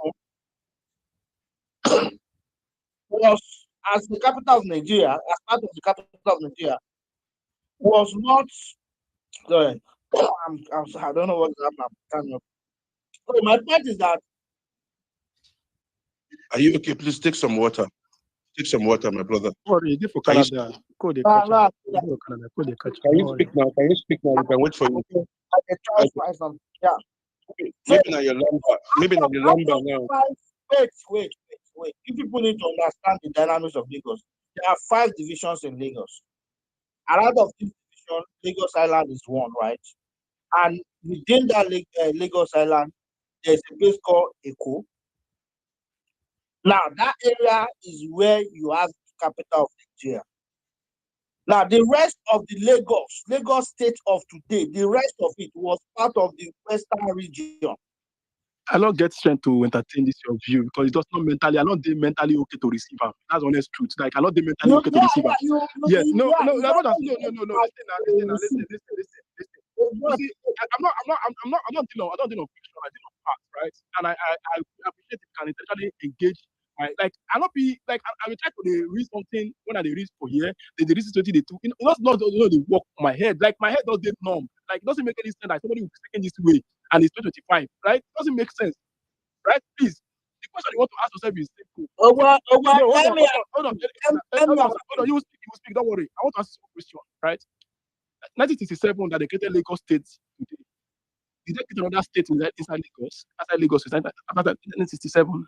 was as the capital of Nigeria, as part of the capital of Nigeria, was not sorry. I don't know what's happening. So my point is that. Are you okay? Please take some water. Take some water, my brother. Sorry, for Canada. Can you speak now? Can you speak now? We can wait for you. Yeah. Maybe now your lumber. Maybe now your lumber now. Wait. You people need to understand the dynamics of Lagos. There are 5 divisions in Lagos. And out of this division, Lagos Island is one, right? And within that Lagos Island, there's a place called Eko. Now, that area is where you have the capital of Nigeria. Now, the rest of the Lagos State of today, the rest of it was part of the Western region. I don't get strength to entertain this your view because it's just not mentally. I'm not mentally okay to receive them. That's honest truth. Like I'm not mentally okay to receive them. Yes, no. Listen. You see, I'm not dealing on fiction. I deal on facts, right? And I appreciate it can intentionally engage. Like I not be like I will try to read something when I read for here. They read something they do. Not they work on my head. Like my head doesn't get numb. Like it doesn't make any sense that somebody will be taking this way and it's 2025, right? It doesn't make sense, right? Please. The question you want to ask yourself is simple. Hold on. You will speak. Don't worry. I want to ask you a question, right? 1967 that they created Lagos State today. Did they create another state inside Lagos? Outside Lagos, after 1967?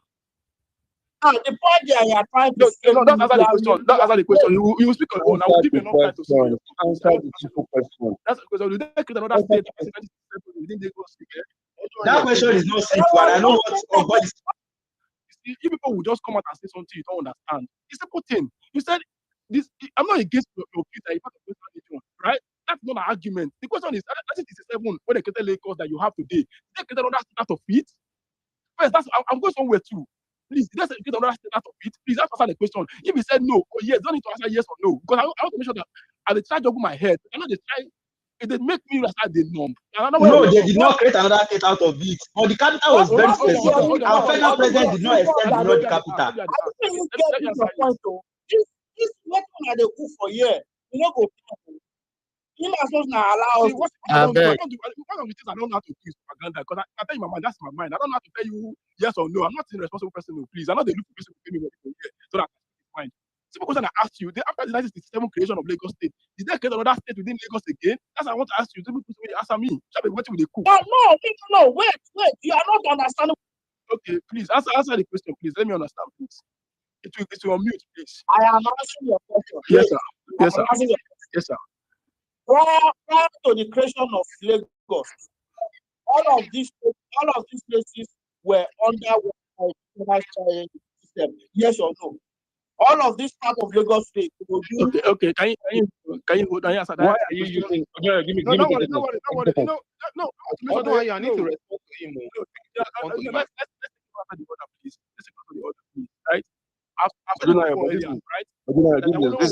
The point there you are trying to don't answer the question. Don't answer the question. You will speak on your own. I will give you enough time to speak. Answer the simple question. That's the question. Did they create another state within Lagos? That question is not simple. I know what. You people will just come out and say something you don't understand. It's a simple thing. You said this. I'm not against your Peter. Right? That's not an argument. The question is, 1967 when they created Lagos that you have today, did they create another state out of it? First, I'm going somewhere too. Please, let's get another state out of it. Please answer the question. If he said no or yes, don't need to answer yes or no. Because I want to make sure that I try to open my head. I know they try. It did make me realize they numb. No, they did not create another state out of it. But the capital was very specific. Our federal president did not extend beyond the capital. I think you get your point though. This what one they cook for year. You know go. You are supposed to allow us. One of the things I don't know how to do is propaganda. Because I tell you my mind, that's my mind. I don't know how to tell you yes or no. I'm not a responsible person, no, please. I'm not the look person who pay me money so that I can mind. Simple question I asked you, after the 1967 creation of Lagos State, did they create another state within Lagos again? That's what I want to ask you. Simple question answer me. What will they cook? No, wait. You are not understanding. Okay, please answer the question, please. Let me understand, please. It will mute, please. I am answering your question. Yes, sir. Yes, sir. Yes, sir. Prior to the creation of Lagos, all of these places were under one system. Yes or no? All of this part of Lagos State. Okay. Can you answer that? Why are you using? Give me. No worry. No. I need to respond to him. Let's answer the order, please. Right? This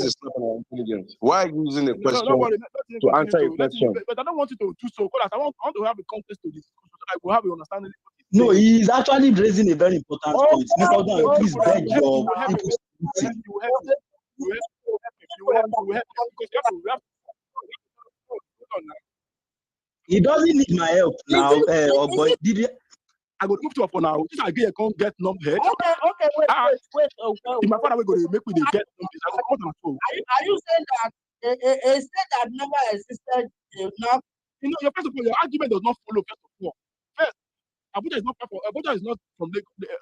is not an intelligence. Why are you using a question to answer a question? But I don't want you to do so. I want to have a context to this. I will have an understanding. No, he is actually raising a very important point. Please beg your people. He doesn't need my help now. But I go move to for now. This I get numb head. Okay, wait. If my father will go make me get numb head, are you saying that a state that never existed now? First of all, your argument does not follow. First of all, Abuja is not from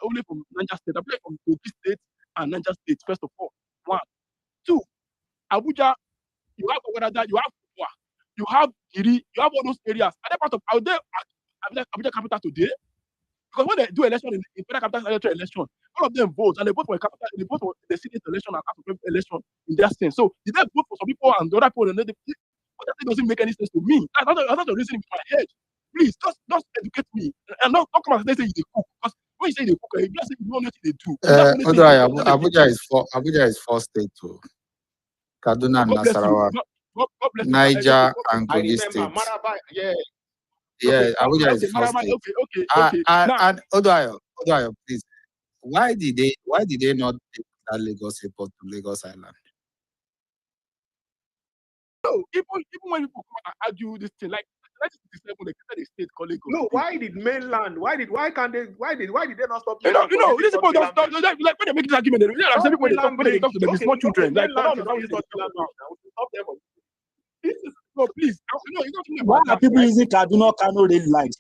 only from Niger State. Abuja is from Kogi State and Niger State. First of all, 1, 2, Abuja, you have Ogadada, you have Kubwa, you have Giri, you have all those areas. Are they part of Abuja capital today? Because when they do election in federal capital election, all of them vote and they vote for a capital, they vote for the Senate election and after election in their sense. So did they vote for some people and the other people? But that doesn't make any sense to me. That's not the reason in my head. Please just educate me and not come and say you cook. Because when you say they cook, you just say you don't know what they do. Abuja is 4 states too. Kaduna and Nasarawa, Niger and Kogi State. Yeah, Abuja is 4 states. Okay. And Odoayo, please. Why did they not take that Lagos airport to Lagos Island? No, even when people come and argue this thing, like 1967, they created a state called Lagos. No, why did mainland? Why did they not stop? These people don't stop. Like when they make this argument, when they talk to them, it's not children. Like no, please. Why are people using Kaduna Kano rail lines?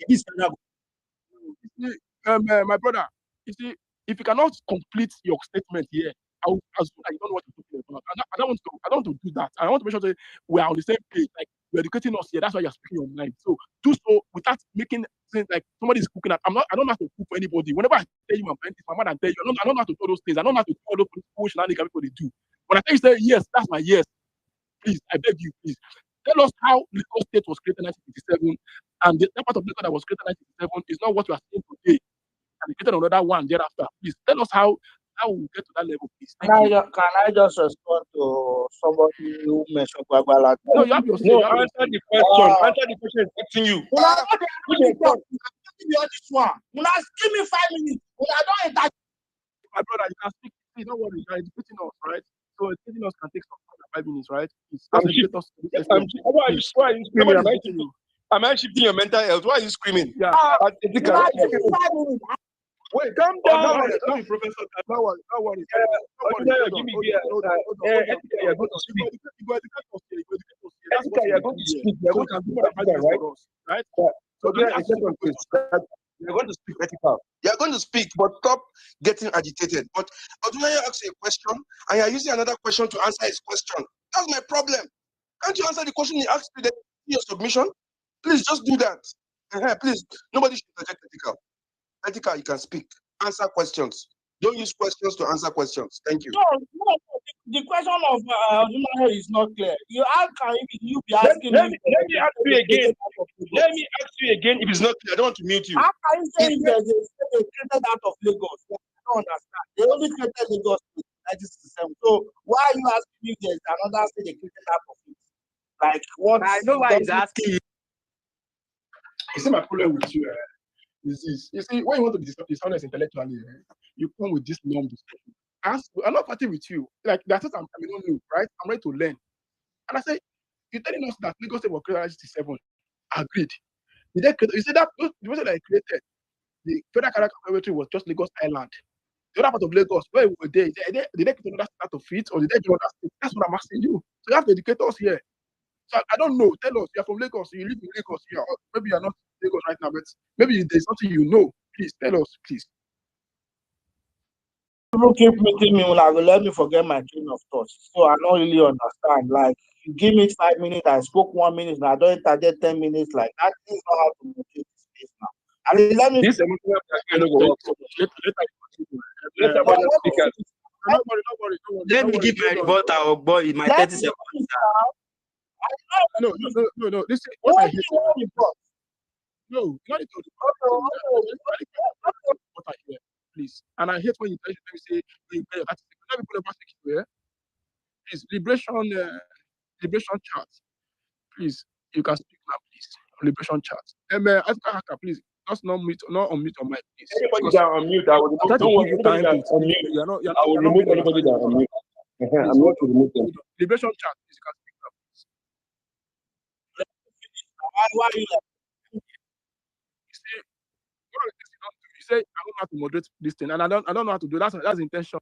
My brother, you see, if you cannot complete your statement here, I will assume that you don't know what you're talking about. I don't want to do that. I want to make sure that we are on the same page. Like you're educating us here. That's why you're speaking your mind. So do so without making things like somebody's cooking. I don't know how to cook for anybody. Whenever I tell you my mind, it's my mother and tell you. I don't know how to do those things. I don't know how to do all those shenanigans people they do. When I tell you say yes, that's my yes. Please, I beg you, please. Tell us how Lagos State was created in 1957, and that part of Lagos that was created in 1957 is not what you are saying today. And they created another one thereafter. Please tell us how how we get to that level, please? Can I just respond to somebody who mentioned Gwagwala? No, you have your say. No, answer the question. Answer the question is asking you. Give me 5 minutes. My brother, you can speak. Please don't worry. You're educating us, right? So educating us can take some 5 minutes, right? Why are you screaming? Am I shifting your mental health? Why are you screaming? Yeah. Wait, calm down. No, Professor. No worry. Give me you're going to speak. You're going to speak. You're going to speak, right? So you're going to speak ethical. You're going to speak, but stop getting agitated. But when you ask a question and you're using another question to answer his question, that's my problem. Can't you answer the question he asked you in your submission? Please just do that. Please, nobody should reject ethical. Ethical, you can speak. Answer questions. Don't use questions to answer questions. Thank you. No. The question of human is not clear. How can you be asking? Let me ask you again. Let me ask you again if it's not clear. I don't want to mute you. How can you say there's a state created out of Lagos? I don't understand. They only created Lagos in 1967. So why are you asking if there's another state created out of it? Like what? I know why he's asking you. You see, my problem with you is this. You see, when you want to be dishonest intellectually, you come with this norm discussion. I'm not fighting with you. Like that's what I don't know, right? I'm ready to learn. And I say, you're telling us that Lagos State was created in 1967. Agreed. You said that the person that created the Federal Character Territory was just Lagos Island. The other part of Lagos, where we were there, did they create another part of it, or did they do another state? That's what I'm asking you. So you have to educate us here. So I don't know. Tell us, you're from Lagos, you live in Lagos here. Or maybe you're not in Lagos right now, but maybe there's something you know. Please tell us, please. People keep meeting me when I will let me forget my train of thought. So I don't really understand. Like, you give me 5 minutes, I spoke 1 minute, and I don't interject 10 minutes. Like, that is not how to motivate this space now. And let me. This emotional blackmail will work. Let me give my rebuttal, boy. My 30 seconds. No. This is what I hear. No, not what I hear, please. And I hate when you say you pay your taxes. Let me put a basket here. Please, liberation chat. Please, you can speak now, please. Liberation chat. Africa Hacker, please. Just not unmute on my please. Anybody that unmute, I will remove. Don't worry, anybody that unmute. I will remove anybody that unmute. I'm not to remove them. Liberation chat, please. You can speak now, please. Why are you like? You say I don't know how to moderate this thing, and I don't know how to do that. That's the intention.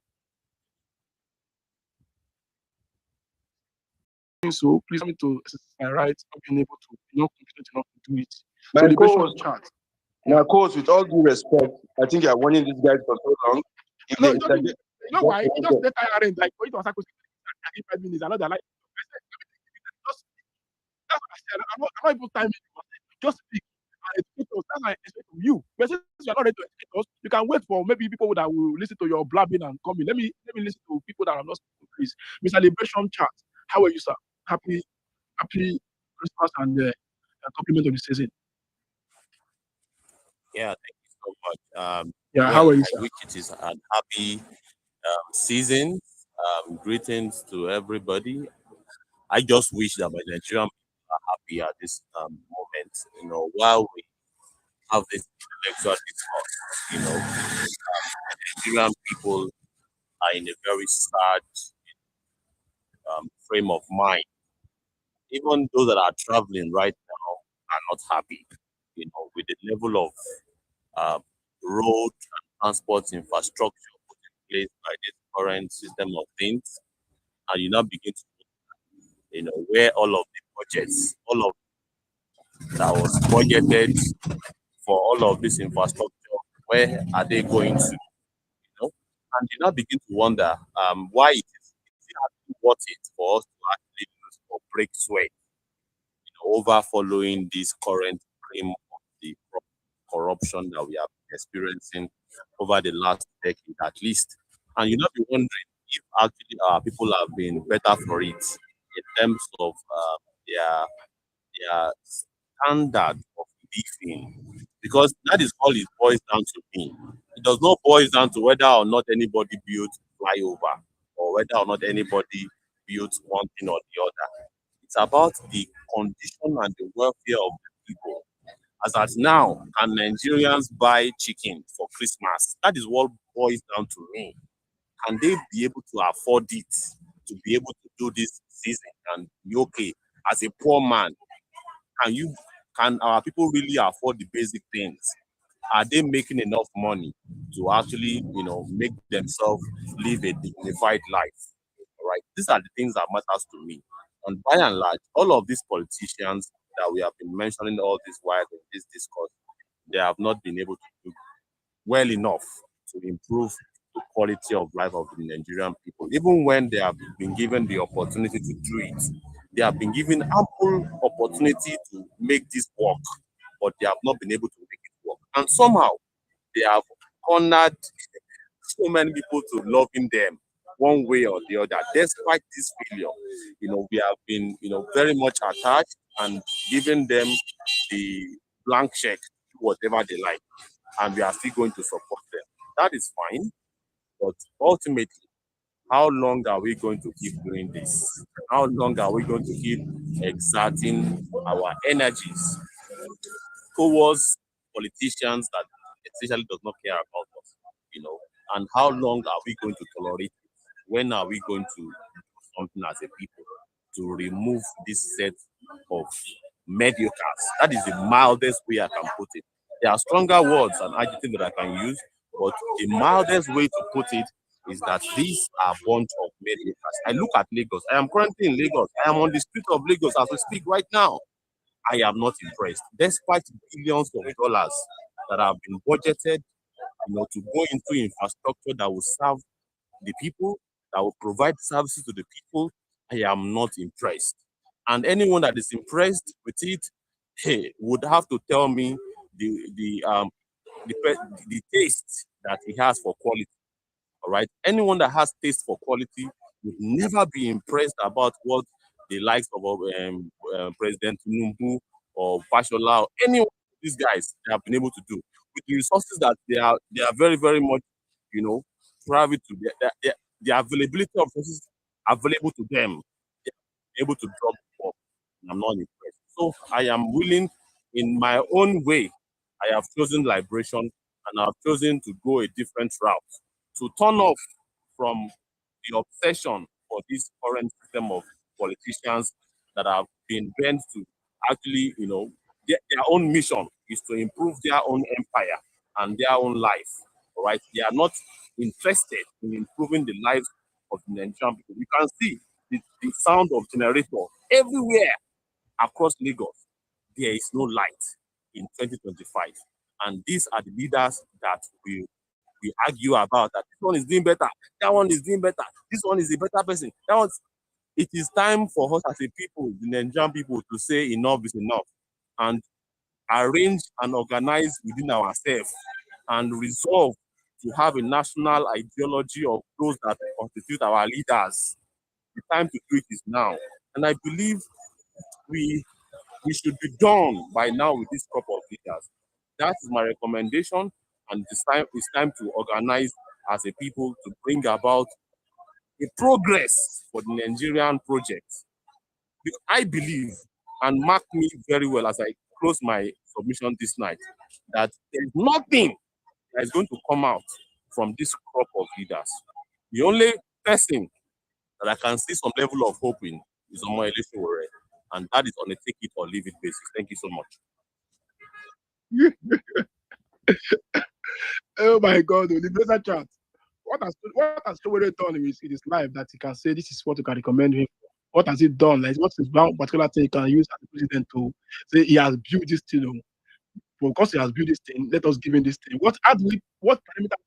So please help me to exercise my right of being able to competent enough to do it. My so liberation chat. Now, course, with all due respect, I think you are warning these guys for so long. No, you know why? It just let tiring. Like for it was 5 minutes. Another like that's what I said. I'm not even timing. Just speak. That's my expect from you. But since you're not ready to educate us, you can wait for maybe people that will listen to your blabbing and come in. Let me listen to people that are not speaking, please. Mr. Liberation Chat. How are you, sir? Happy Christmas and compliment of the season. Yeah, thank you so much. How are you, sir? I wish it is a happy season. Greetings to everybody. I just wish that my Nigerian people are happy at this moment. While we have this intellectual discourse, Nigerian people are in a very sad frame of mind. Even those that are traveling right now are not happy, with the level of road and transport infrastructure put in place by this current system of things. And you now begin to, where all of the budgets, all of that was budgeted for all of this infrastructure, where are they going to? And you now begin to wonder why it is actually worth it for us to actually lose or break sweat, over following this current frame of the corruption that we have been experiencing over the last decade at least. And you not be wondering if actually our people have been better for it in terms of their standard of living, because that is all it boils down to me. It does not boil down to whether or not anybody built flyover or whether or not anybody built one thing or the other. It's about the condition and the welfare of the people. As at now, can Nigerians buy chicken for Christmas? That is what boils down to me. Can they be able to afford it to be able to do this season and be okay? As a poor man, can our people really afford the basic things? Are they making enough money to actually, make themselves live a dignified life? Right? These are the things that matters to me. And by and large, all of these politicians that we have been mentioning all this while in this discourse, they have not been able to do well enough to improve the quality of life of the Nigerian people. Even when they have been given the opportunity to do it, they have been given ample opportunity to make this work, but they have not been able to make it work. And somehow they have cornered so many people to loving them one way or the other. Despite this failure, we have been, very much attached and giving them the blank check, whatever they like, and we are still going to support them. That is fine, but ultimately, how long are we going to keep doing this? How long are we going to keep exerting our energies towards politicians that essentially does not care about us, and how long are we going to tolerate it? When are we going to do something as a people to remove this set of mediocres? That is the mildest way I can put it. There are stronger words and adjectives that I can use, but the mildest way to put it is that these are a bunch of mediocres. I look at Lagos. I am currently in Lagos. I am on the street of Lagos as we speak right now. I am not impressed, despite billions of dollars that have been budgeted, to go into infrastructure that will serve the people, that will provide services to the people. I am not impressed. And anyone that is impressed with it, would have to tell me the taste that he has for quality. All right. Anyone that has taste for quality would never be impressed about what the likes of President Tinubu or Fashola or any of these guys have been able to do with the resources that they are very, very much, private to the availability of resources available to them. They are able to drop the ball. I'm not impressed. So I am willing, in my own way, I have chosen liberation and I have chosen to go a different route, to turn off from the obsession for this current system of politicians that have been bent to actually, their own mission is to improve their own empire and their own life. All right. They are not interested in improving the lives of the Nigerian people. You can see the sound of generator everywhere across Lagos. There is no light in 2025. And these are the leaders that we argue about, that this one is doing better, that one is doing better, this one is a better person. It is time for us as a people, the Nigerian people, to say enough is enough and arrange and organize within ourselves and resolve to have a national ideology of those that constitute our leaders. The time to do it is now. And I believe we should be done by now with this crop of leaders. That is my recommendation, and it's time to organize as a people to bring about a progress for the Nigerian project. Because I believe, and mark me very well as I close my submission this night, that there is nothing that is going to come out from this crop of leaders. The only person that I can see some level of hope in is Omo Elesowore, and that is on a take it or leave it basis. Thank you so much. Oh my God, the Blazer chat. What has Sowore done in his life that he can say this is what you can recommend him for? What has he done? Like, what is one particular thing he can use as a president to say he has built this thing? Because he has built this thing, let us give him this thing. What parameter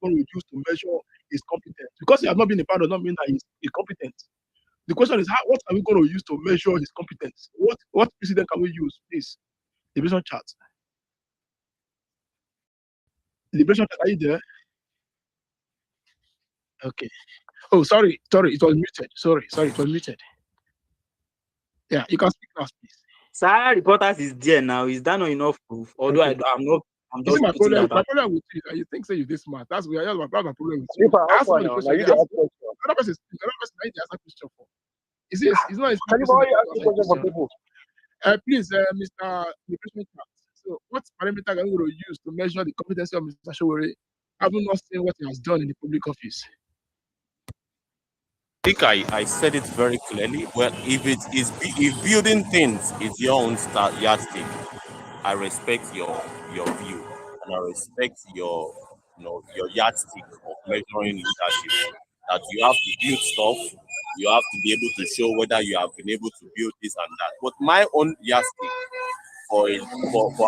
can we use to measure his competence? Because he has not been a part does not mean that he's incompetent. The question is, what are we going to use to measure his competence? What precedent can we use, please? Liberation chat. Liberation chat, are you there? Okay. Oh, sorry, it was muted. Sorry, it was muted. Yeah, you can speak now, please. Sahara Reporters is there now. Is that not enough proof? Although okay. I'm not I'm just my problem with you. You think say you this smart. That's why my problem with you. Ask me the question. Another person I need to ask a question for. Is it? It's not. Please, Mr. Nutrition Chat. So, what parameter are you going to use to measure the competency of Mr. Showore? I've not seen what he has done in the public office. I think I said it very clearly. Well, if building things is your own yardstick, I respect your view, and I respect your your yardstick of measuring leadership. That you have to build stuff, you have to be able to show whether you have been able to build this and that. But my own yardstick for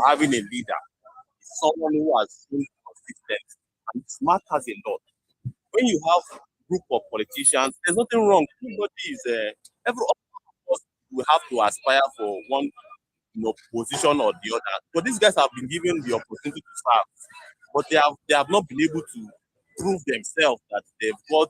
having a leader is someone who has been consistent and it matters a lot. When you have a group of politicians, there's nothing wrong. Everybody is every of us will have to aspire for one position or the other. But these guys have been given the opportunity to serve, but they have not been able to prove themselves that they've got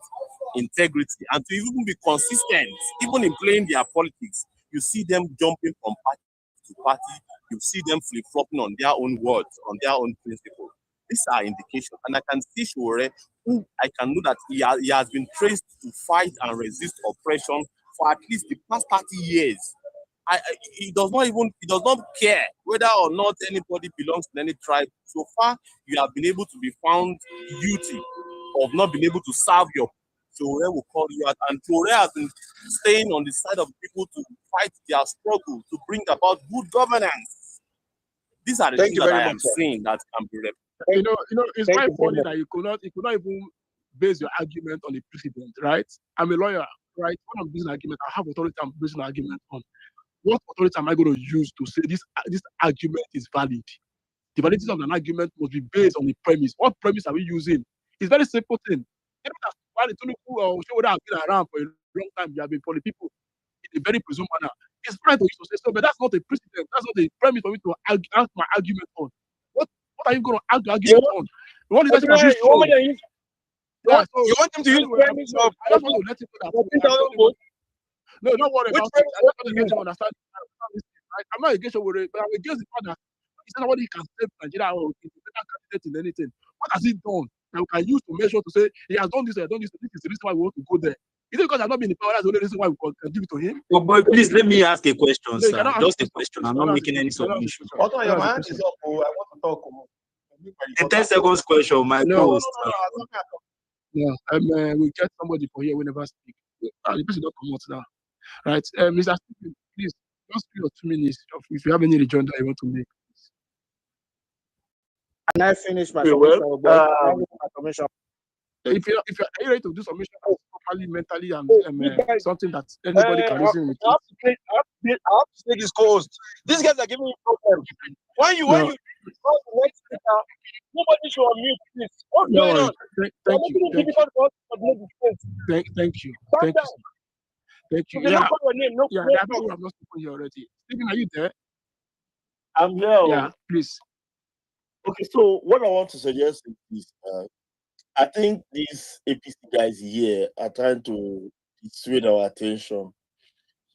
integrity and to even be consistent, even in playing their politics. You see them jumping from party to party. You see them flip-flopping on their own words, on their own principles. These are indications, and I can see Showore, who I can know that he has been traced to fight and resist oppression for at least the past 30 years. He does not care whether or not anybody belongs to any tribe. So far, you have been able to be found guilty of not being able to serve your. Showore will call you out, and Showore has been staying on the side of people to fight their struggle to bring about good governance. These are the things that I am saying that can be replicated. It's quite funny that you could not even base your argument on the precedent, right? I'm a lawyer, right? One of these arguments, I have authority I'm basing an argument on. What authority am I going to use to say this argument is valid? The validity of an argument must be based on the premise. What premise are we using? It's a very simple thing. Tinubu or Showore have been around for a long time. They have been for the people in a very presumed manner. It's fine for you to say so, but that's not a precedent. That's not a premise for me to ask my argument on. What are you going to argue argument on? You want to use you want him to use premise of I just want to let you know that. No, don't worry about it. I don't want to get you understand. I'm not against Showore, but I'm against the fact that it's not somebody can save Nigeria or is a better candidate in anything. What has he done that we can use to measure to say he has done this, he has done this? This is the reason why we want to go there. Is it because I've not been in power? That's the only reason why we can give it to him. Oh boy, please let me ask a question, sir. Just a question. I'm not making any submission. Although your hand is up, I want to talk. The 10 seconds question, my host. No, we get somebody for here. We never speak. The person don't come out now, right? Mr. Stephen, please, just 3 or 2 minutes. If you have any rejoinder you want to make. Can I finish my submission? If you're ready to do submission properly, mentally, and something that anybody can reason with. I have to say this closed. These guys are giving me problems. When you nobody should unmute this. What's going on? Thank you. Yeah, I know I'm not speaking here already. Stephen, are you there? I'm here. Yeah, please. Okay, so what I want to suggest is I think these APC guys here are trying to dissuade our attention.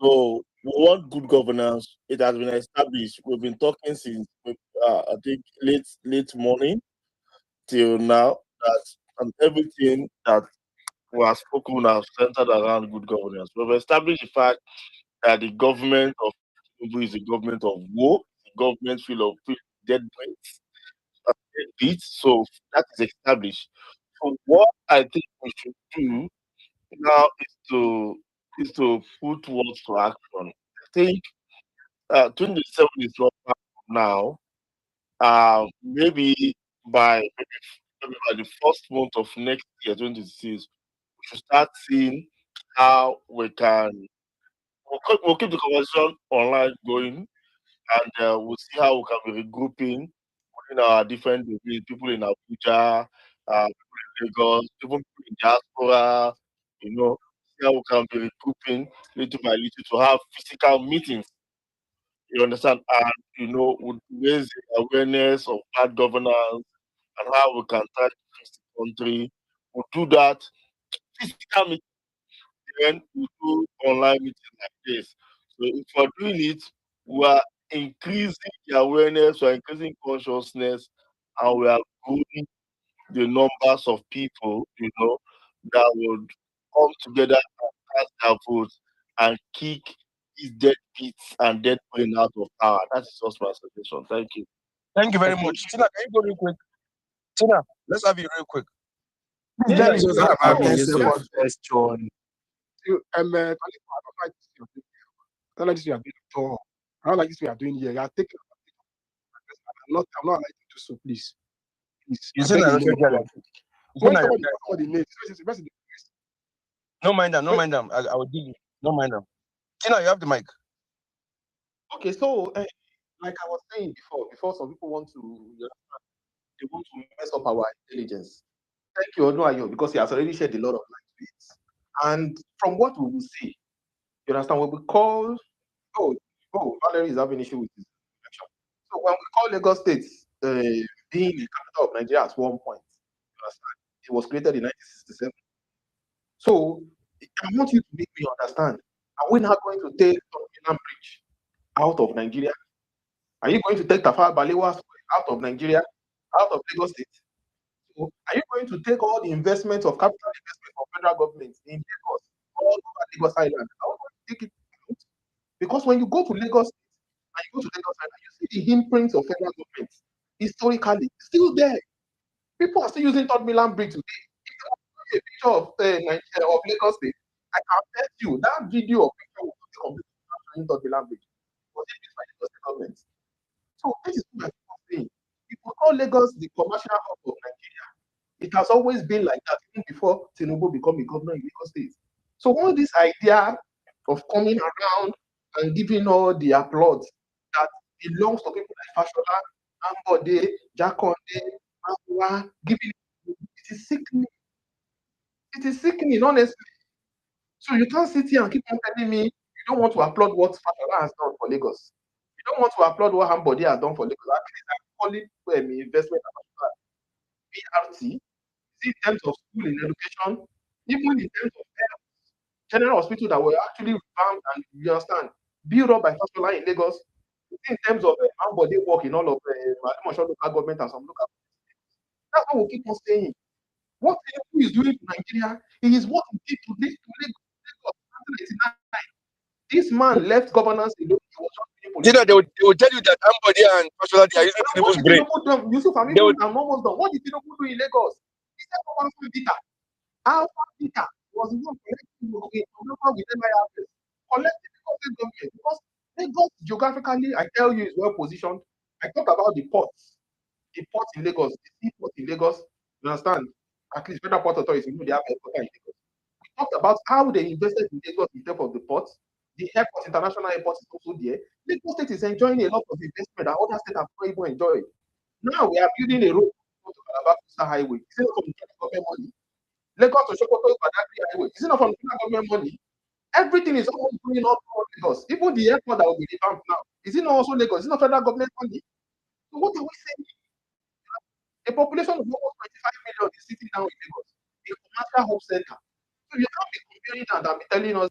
So we want good governance. It has been established. We've been talking since I think late morning till now that everything that we have spoken have centered around good governance. We've established the fact that the government of Tinubu is a government of war, a government full of dead beats. So that is established. So what I think we should do now is to put words to action. I think 27 is not now. Maybe by the first month of next year, 2026, we should start seeing how we can. We'll keep the conversation online going, and we'll see how we can be regrouping within our different people in Abuja, people in Lagos, even people in diaspora. See how we can be regrouping little by little to have physical meetings. You understand? And would raise the awareness of bad governance and how we can try to fix the country. We'll do that physical meeting, then we do online meetings like this. So if we're doing it, we are increasing the awareness, we're increasing consciousness, and we are growing the numbers of people, that would come together and cast their votes and kick these deadbeats and dead brain out of power. That is just my suggestion. Thank you. Thank you very much. Tina, can you go real quick? Tina, let's have you real quick. Yeah, just have Yusuf. Question. I don't like this we are doing at all. I don't like this we are doing here. You are taking. I'm not allowed to do so, please. Please. You I see beg that in the name of God. When somebody talk about the name, no mind them, no mind them. I will give you. No mind them. Tina, you have the mic. Okay, so like I was saying before some people want to they want to mess up our intelligence. Thank you, Onuayo, because he has already shed a lot of light to it. And from what we will see, you understand, when we call Valerie is having issue with his election. So when we call Lagos State being the capital of Nigeria at one point, you understand, it was created in 1967. So I want you to make me understand. Are we now going to take Milan Bridge out of Nigeria? Are you going to take Tafawa Balewa out of Nigeria, out of Lagos State? So are you going to take all the investments of capital investment of federal government in Lagos, all over Lagos Island? Are we going to take it out? Because when you go to Lagos and you go to Lagos Island, you see the imprints of federal government historically still there. People are still using Third Milan Bridge today. If you want to see a picture of Lagos State, I can tell you that video of picture will be completely Third Milan Bridge. Was it by Lagos State government? So this is what I'm saying. If we call Lagos the commercial hub of Nigeria, it has always been like that even before Tinubu became a governor in Lagos State. So all this idea of coming around and giving all the applause that belongs to people like Fashola, Ambode, Jakonde, Mabua, giving it is sickening. It is sickening, honestly. So you can't sit here and keep on telling me you don't want to applaud what Fashola has done for Lagos. You don't want to applaud what Ambode has done for Lagos. At least I'm calling investment BRT. In terms of school in education, even in terms of health, general hospital that were actually revamped and you understand, built up by Fashola in Lagos, in terms of how body work in all of local government and some local government. That's what we keep on saying. What Tinubu is doing to Nigeria is what he did to Lagos in 1999. This man left governance alone. He was just They will tell you that Ambode and Fashola they are using Tinubu's brain. Yusuf, I'm almost done. What did Tinubu do in Lagos? He said Alpha Beta. Alpha Beta was the one collecting with NIRS, collecting government because Lagos geographically, I tell you, is well positioned. I talk about the ports in Lagos, the seaport in Lagos. You understand? At least federal port authorities, they have headquarters in Lagos. We talked about how they invested in Lagos in terms of the ports. The airport, international airport is also there. Lagos State is enjoying a lot of investment that other states have not even enjoyed. Now we are building a road to Calabar Coastal Highway. Is it not from the federal government money? Lagos to Sokoto Badagry Highway. Is it not from the federal government money? Everything is almost going up for Lagos. Even the airport that will be revamped now. Is it not also Lagos? Is it not federal government money? So what are we saying? A population of almost 25 million is sitting down in Lagos, a commercial hub center. So you can't be comparing that and be telling us